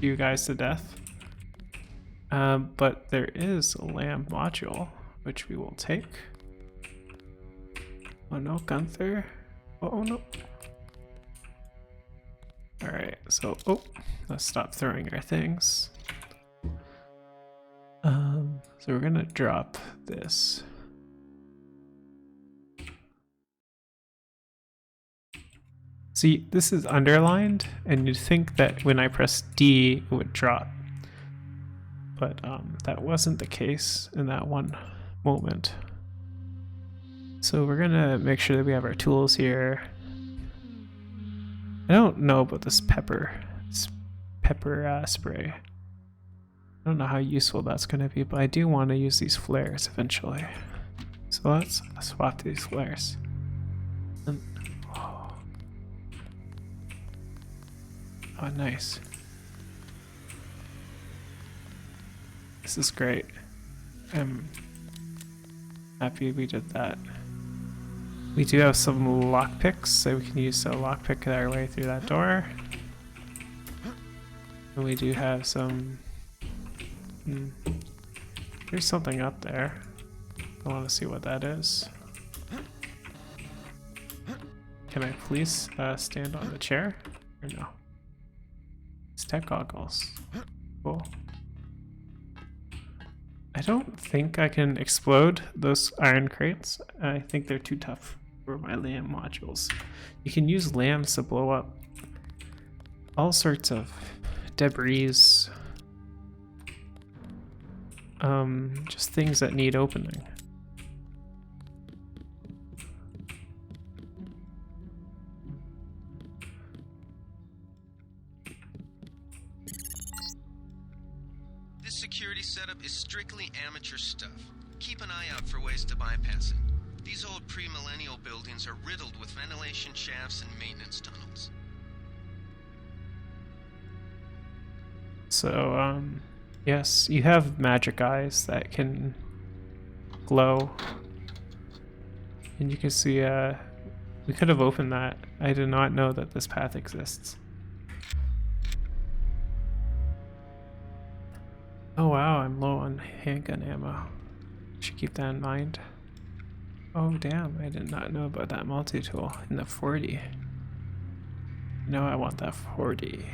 few guys to death. But there is a LAM module, which we will take. Oh no, Gunther. Oh no. Alright, so, let's stop throwing our things. So we're gonna drop this. See, this is underlined, and you'd think that when I press D, it would drop. But that wasn't the case in that one moment. So we're gonna make sure that we have our tools here. I don't know about this pepper spray. I don't know how useful that's gonna be, but I do want to use these flares eventually. So let's swap these flares. And, oh, nice. This is great. I'm happy we did that. We do have some lockpicks, so we can use to lockpick our way through that door. And we do have some... There's something up there. I want to see what that is. Can I please stand on the chair? Or no? It's tech goggles. Cool. I don't think I can explode those iron crates. I think they're too tough for my LAM modules. You can use LAMs to blow up all sorts of debris. Just things that need opening. This security setup is strictly amateur stuff. Keep an eye out for ways to bypass it. These old pre-millennial buildings are riddled with ventilation shafts and maintenance tunnels. So, yes, you have magic eyes that can glow. And you can see, we could have opened that. I did not know that this path exists. Oh wow, I'm low on handgun ammo. Should keep that in mind. Oh damn, I did not know about that multi-tool in the 40. No, I want that 40.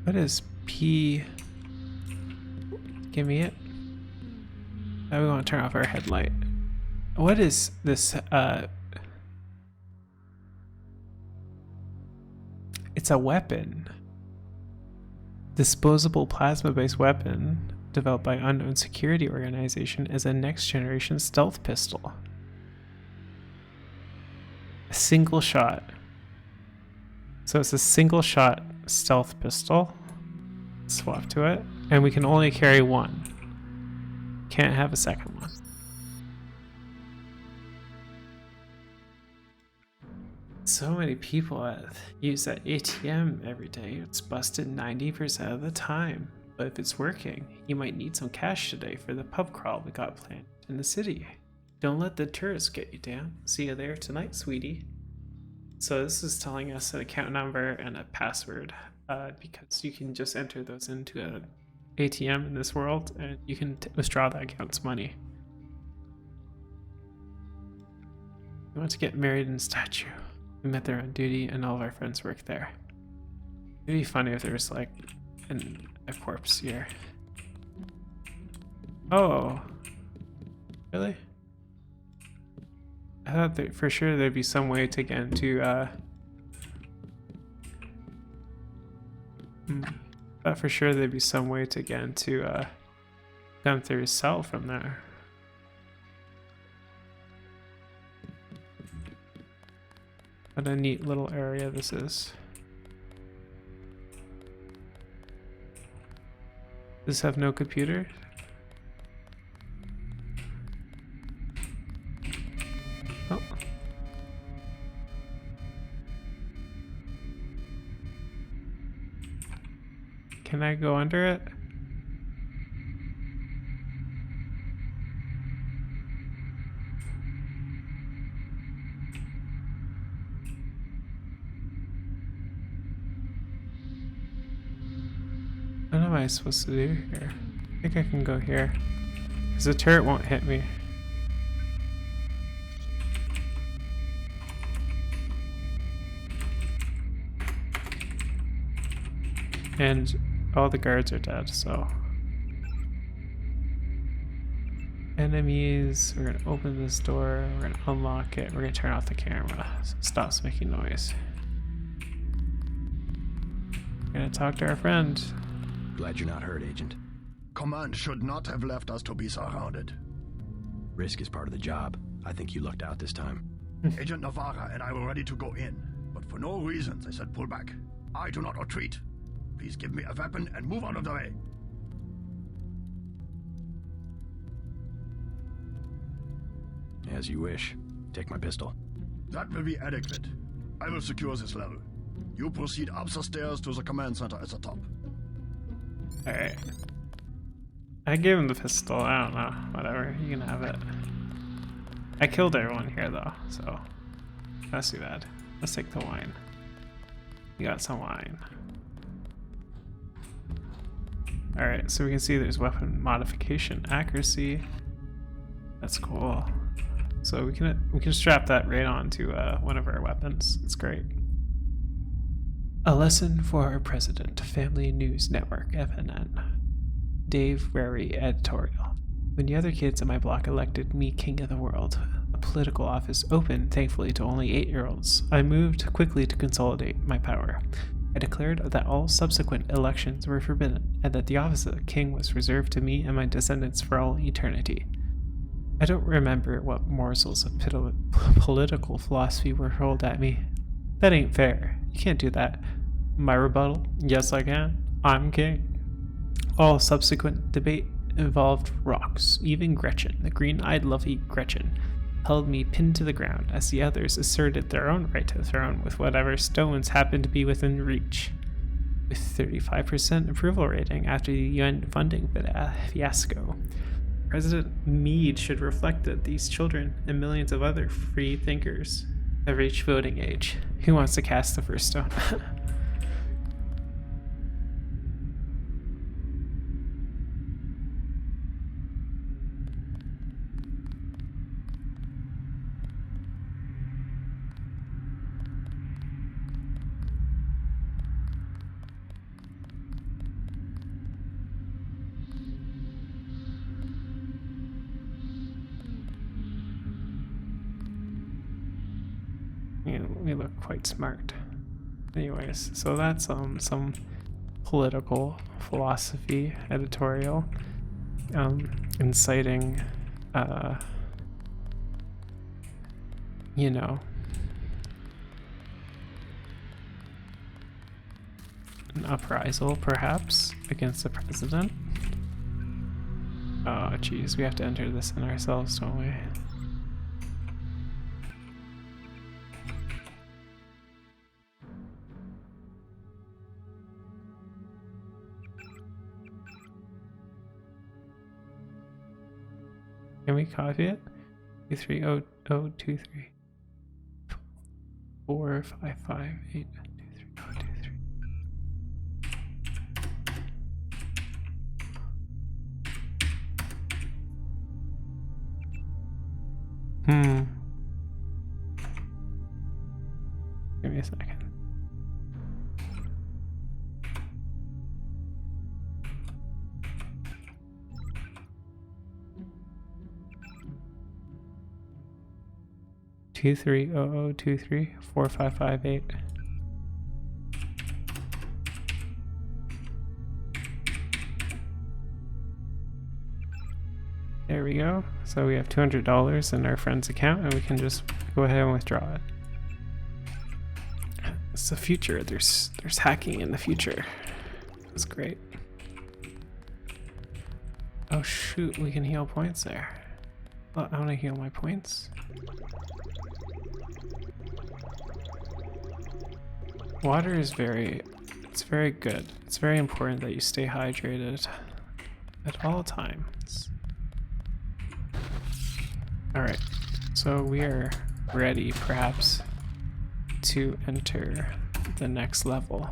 What is P? Give me it. Now we want to turn off our headlight. What is this? It's a weapon. Disposable plasma-based weapon developed by unknown security organization is a next-generation stealth pistol. A single shot. So it's a single shot stealth pistol. Swap to it. And we can only carry one. Can't have a second one. So many people use that ATM every day. It's busted 90% of the time. But if it's working, you might need some cash today for the pub crawl we got planned in the city. Don't let the tourists get you down. See you there tonight, sweetie. So this is telling us an account number and a password, because you can just enter those into an ATM in this world, and you can withdraw that account's money. We want to get married in a statue. We met there on duty, and all of our friends work there. It'd be funny if there was like a corpse here. Oh, really? I thought that for sure there'd be some way to get into Gunther's cell from there. What a neat little area this is. Does this have no computer? Oh. Can I go under it? What am I supposed to do here? I think I can go here. Because the turret won't hit me. And all the guards are dead, so. Enemies, we're gonna open this door, we're gonna unlock it, we're gonna turn off the camera so it stops making noise. We're gonna talk to our friend. Glad you're not hurt, Agent. Command should not have left us to be surrounded. Risk is part of the job. I think you lucked out this time. Agent Navarra and I were ready to go in, but for no reason they said pull back. I do not retreat. Please give me a weapon and move out of the way. As you wish. Take my pistol. That will be adequate. I will secure this level. You proceed up the stairs to the command center at the top. Alright. I gave him the pistol, I don't know. Whatever, you can have it. I killed everyone here though, so that's too bad. Let's take the wine. We got some wine. Alright, so we can see there's weapon modification accuracy. That's cool. So we can strap that right onto one of our weapons. It's great. A lesson for our president, Family News Network, FNN. Dave Rary, editorial. When the other kids in my block elected me king of the world, a political office open, thankfully, to only 8-year-olds, I moved quickly to consolidate my power. I declared that all subsequent elections were forbidden, and that the office of king was reserved to me and my descendants for all eternity. I don't remember what morsels of political philosophy were hurled at me. That ain't fair. You can't do that. My rebuttal? Yes, I can. I'm king. All subsequent debate involved rocks. Even Gretchen, the green-eyed lovely Gretchen, held me pinned to the ground as the others asserted their own right to the throne with whatever stones happened to be within reach. With 35% approval rating after the UN funding fiasco, President Meade should reflect that these children and millions of other free thinkers have reached voting age. Who wants to cast the first stone? We look quite smart. Anyways, so that's some political philosophy editorial, inciting you know, an uprisal perhaps against the president. Oh geez, we have to enter this in ourselves, don't we? Can we copy it? 230023 4558 23023. Give me a second. Two three 23 4558. There we go. So we have $200 in our friend's account, and we can just go ahead and withdraw it. It's the future. There's hacking in the future. That's great. Oh shoot, we can heal points there. Oh, I want to heal my points. Water is very good. It's very important that you stay hydrated at all times. Alright, so we are ready perhaps to enter the next level.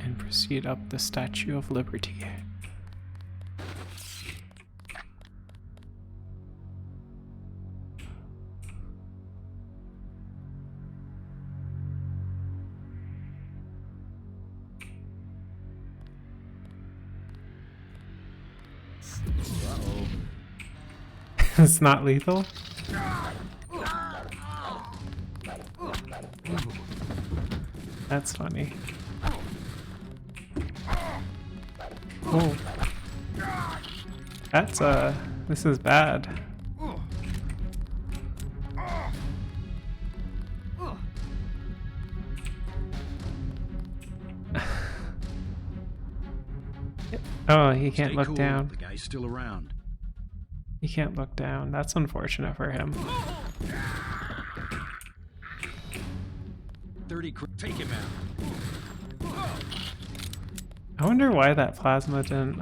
And proceed up the Statue of Liberty. It's not lethal? That's funny. Oh. That's this is bad. Oh, he can't look down. The guy's still around. He can't look down. That's unfortunate for him. 30. Take him out. I wonder why that plasma didn't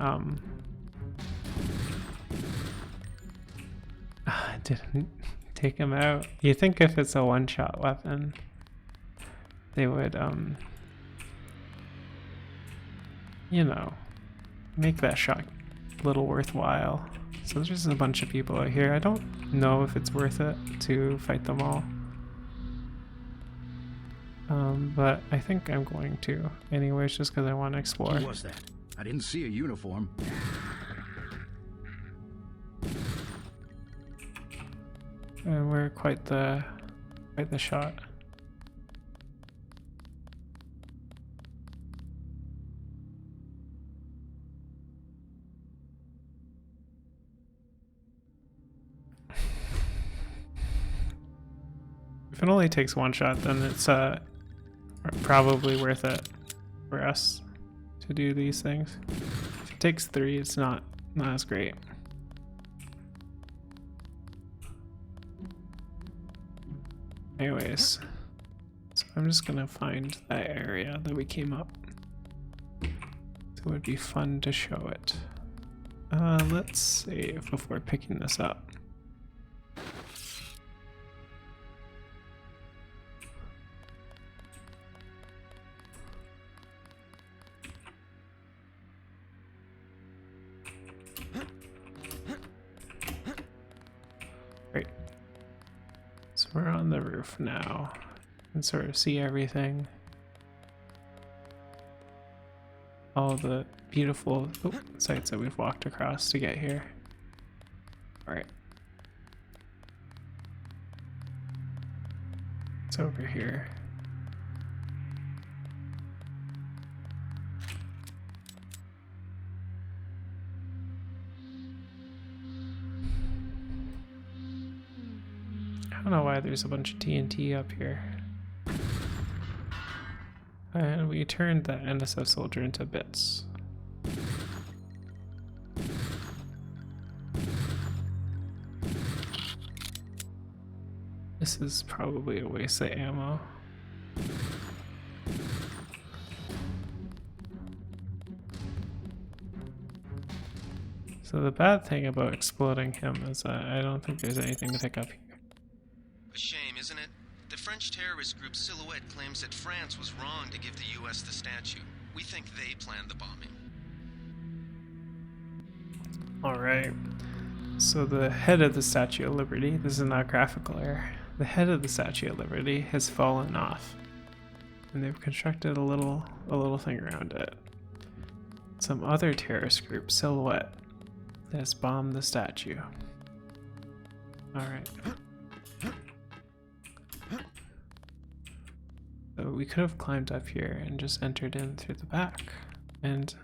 didn't take him out. You think if it's a one-shot weapon, they would you know, make that shot a little worthwhile. So there's just a bunch of people out here. I don't know if it's worth it to fight them all. But I think I'm going to anyways, just because I want to explore. Who was that? I didn't see a uniform. And we're quite the shot. If it only takes one shot, then it's probably worth it for us to do these things. If it takes 3, it's not as great. Anyways, so I'm just gonna find that area that we came up. So it would be fun to show it. Let's save before picking this up. Great. So we're on the roof now. You can sort of see everything. All the beautiful sites that we've walked across to get here. Alright. It's over here. I don't know why there's a bunch of TNT up here. And we turned the NSF soldier into bits. This is probably a waste of ammo. So the bad thing about exploding him is I don't think there's anything to pick up here. A shame, isn't it? The French terrorist group Silhouette claims that France was wrong to give the US the statue. We think they planned the bombing. Alright. So the head of the Statue of Liberty, this is not graphical error, the head of the Statue of Liberty has fallen off. And they've constructed a little thing around it. Some other terrorist group, Silhouette, has bombed the statue. Alright. So we could have climbed up here and just entered in through the back. And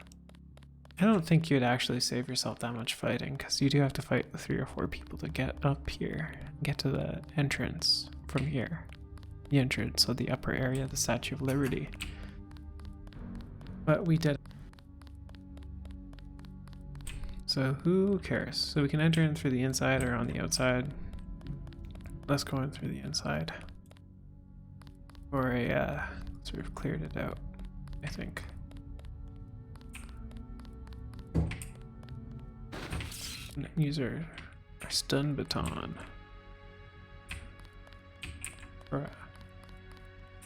I don't think you'd actually save yourself that much fighting, because you do have to fight with 3 or 4 people to get up here, get to the entrance from here. The entrance, so the upper area of the Statue of Liberty. But we did. So who cares? So we can enter in through the inside or on the outside. Let's go in through the inside. Or sort of cleared it out, I think. Use our stun baton for a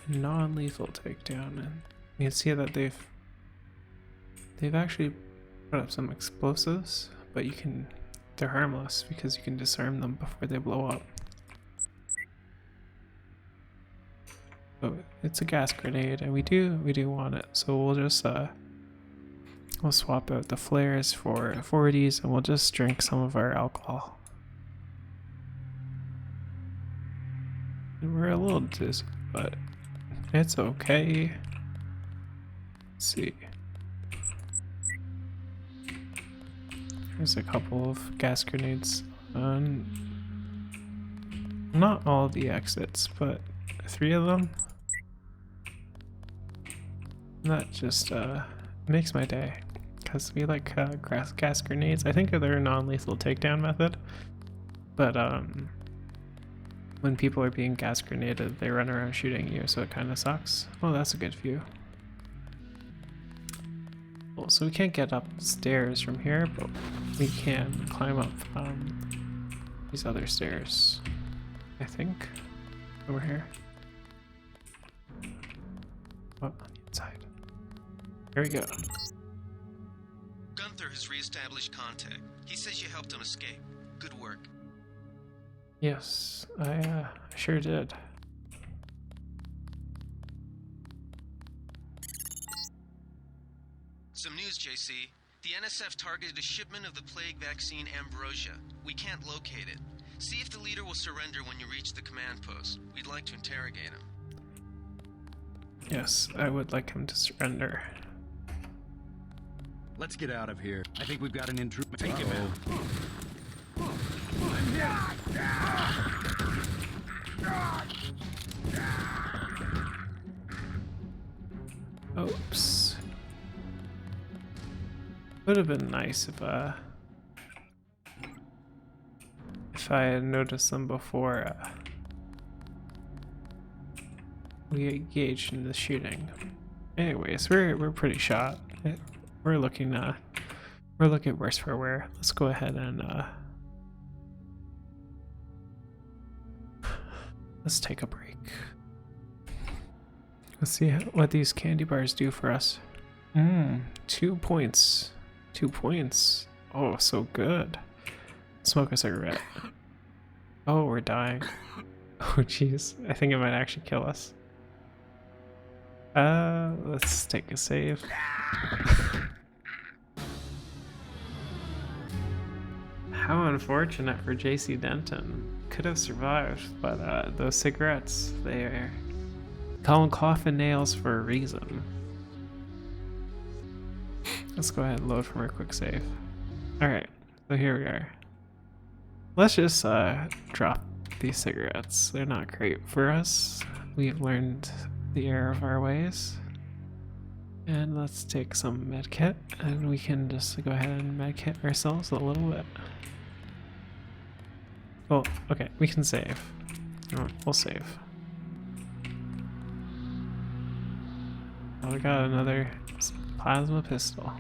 non-lethal takedown, and you can see that they've actually put up some explosives, but they're harmless because you can disarm them before they blow up. So it's a gas grenade, and we do want it. So we'll just we'll swap out the flares for 40s, and we'll just drink some of our alcohol. And we're a little dizzy, but it's okay. Let's see. There's a couple of gas grenades on not all the exits, but 3 of them. That just makes my day, because we like gas grenades. I think they're a non-lethal takedown method, but when people are being gas grenaded, they run around shooting you, so it kind of sucks. Well, that's a good view. Cool, so we can't get upstairs from here, but we can climb up these other stairs, I think, over here. Oh, on the inside. Here we go. Gunther has re-established contact. He says you helped him escape. Good work. Yes, I sure did. Some news, JC. The NSF targeted a shipment of the plague vaccine Ambrosia. We can't locate it. See if the leader will surrender when you reach the command post. We'd like to interrogate him. Yes, I would like him to surrender. Let's get out of here. I think we've got an intruder. Take him out. Oops. Would have been nice if I had noticed them before we engaged in the shooting. Anyways, we're pretty shot. We're looking worse for wear. Let's go ahead and let's take a break. Let's see what these candy bars do for us. 2 points. 2 points. Oh, so good. Smoke a cigarette. Oh, we're dying. Oh, jeez. I think it might actually kill us. Let's take a save. How unfortunate for JC Denton. Could have survived, but those cigarettes, they call them coffin nails for a reason. Let's go ahead and load from our quick save. Alright, so here we are. Let's just drop these cigarettes. They're not great for us. We've learned the error of our ways. And let's take some medkit, and we can just go ahead and medkit ourselves a little bit. Well, okay, we can save. We'll save. Oh, we got another plasma pistol.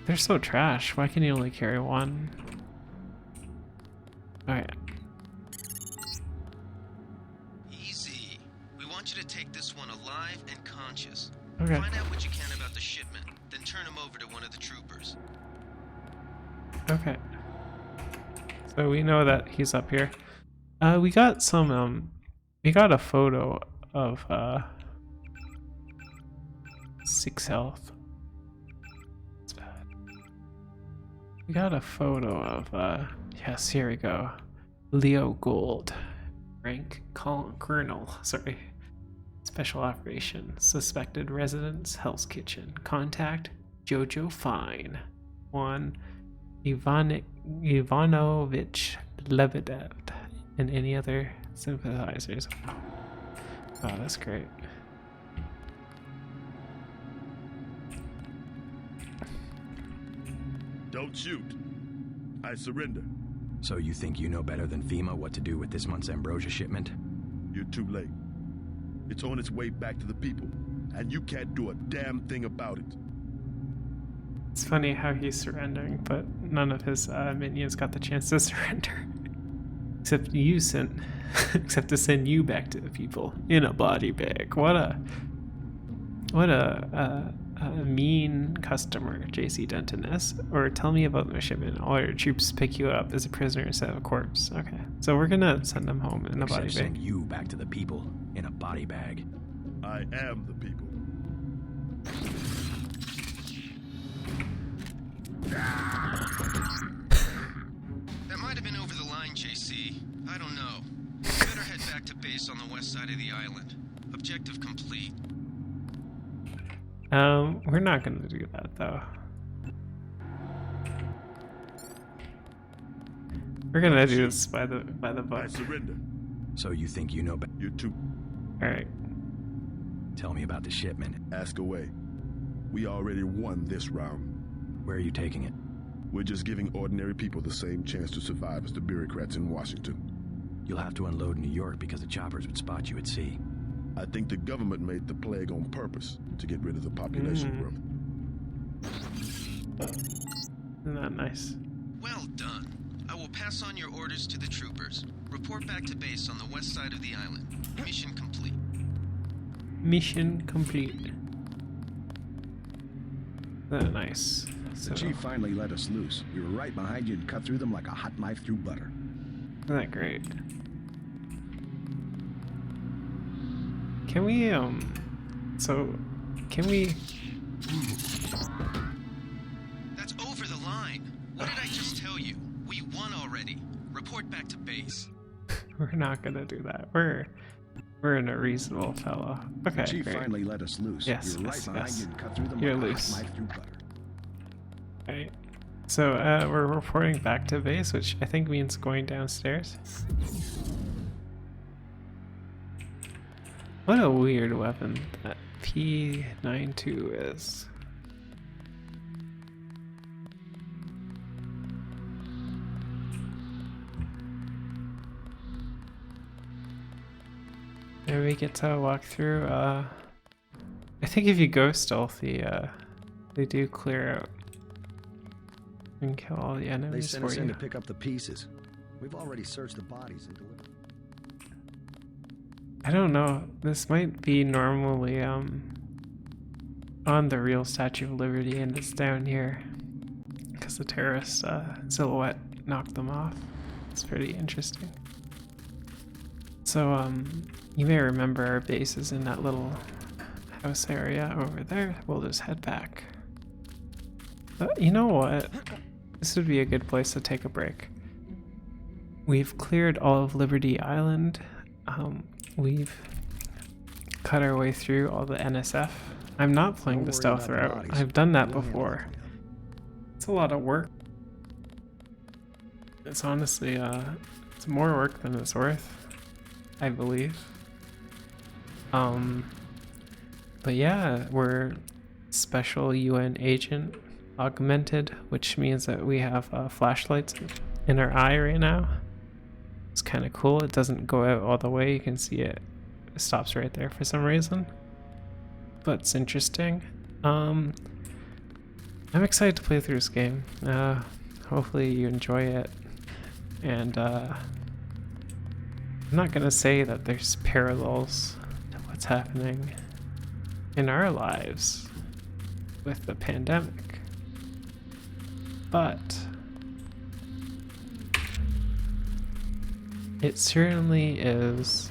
They're so trash. Why can you only carry one? Alright. Easy. We want you to take this one alive and conscious. Okay. Find out what you can about the shipment, then turn him over to one of the troopers. Okay. So we know that he's up here. We got some, we got a photo of, 6 health. That's bad. We got a photo of, yes, here we go. Leo Gold. Rank Colonel, sorry. Special Operation. Suspected Residence, Hell's Kitchen. Contact, Jojo Fine. 1. Ivanovich Lebedev. And any other sympathizers. Oh, that's great. Don't shoot. I surrender. So you think you know better than FEMA what to do with this month's ambrosia shipment? You're too late. It's on its way back to the people, and you can't do a damn thing about it. It's funny how he's surrendering, but none of his minions got the chance to surrender. Except you sent, except to send you back to the people in a body bag. What a mean customer JC Denton is. Or tell me about the shipment. All your troops pick you up as a prisoner instead of a corpse. Okay, so we're gonna send them home in a body bag. Send you back to the people in a body bag. I am the people. That might have been over the line, JC. I don't know. You better head back to base on the west side of the island. Objective complete. We're not gonna do that though. We're gonna do this by the book. I surrender. So you think you know better? You're too. All right. Tell me about the shipment. Ask away. We already won this round. Where are you taking it? We're just giving ordinary people the same chance to survive as the bureaucrats in Washington. You'll have to unload in New York because the choppers would spot you at sea. I think the government made the plague on purpose to get rid of the population growth. Isn't that nice? Well done. I will pass on your orders to the troopers. Report back to base on the west side of the island. Mission complete. Mission complete. Nice. The chief finally let us loose. We were right behind you and cut through them like a hot knife through butter. Isn't that great? Can we, can we... That's over the line. What did I just tell you? We won already. Report back to base. We're not gonna do that. We're in a reasonable fellow. Okay, the chief great. finally let us loose. Yes, we were yes, right behind yes. you and cut through them You're like loose. a hot knife through butter. Right. So we're reporting back to base, which I think means going downstairs. What a weird weapon that P92 is. There we get to walk through. I think if you go stealthy, they do clear out and kill all the They enemies sent for us you. in to pick up the pieces. We've already searched the bodies and delivered. I don't know. This might be normally on the real Statue of Liberty, and it's down here because the terrorist silhouette knocked them off. It's pretty interesting. So you may remember our base is in that little house area over there. We'll just head back. You know what? This would be a good place to take a break. We've cleared all of Liberty Island. We've cut our way through all the NSF. I'm not playing the stealth route. I've done that before. It's a lot of work. It's honestly, it's more work than it's worth, I believe. But yeah, we're special UN agent augmented, which means that we have flashlights in our eye right now. It's kind of cool. It doesn't go out all the way. You can see it. It stops right there for some reason. But it's interesting. I'm excited to play through this game. Hopefully you enjoy it. And I'm not gonna say that there's parallels to what's happening in our lives with the pandemic, but it certainly is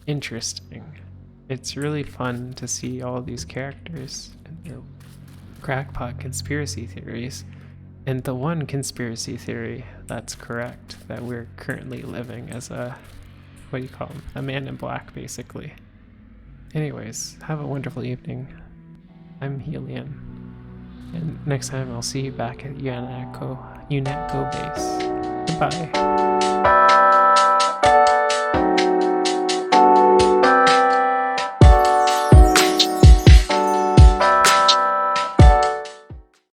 interesting. It's really fun to see all these characters and their crackpot conspiracy theories. And the one conspiracy theory that's correct, that we're currently living as a, what do you call him? A man in black, basically. Anyways, have a wonderful evening. I'm Helion. And next time I'll see you back at UNATCO base. Goodbye.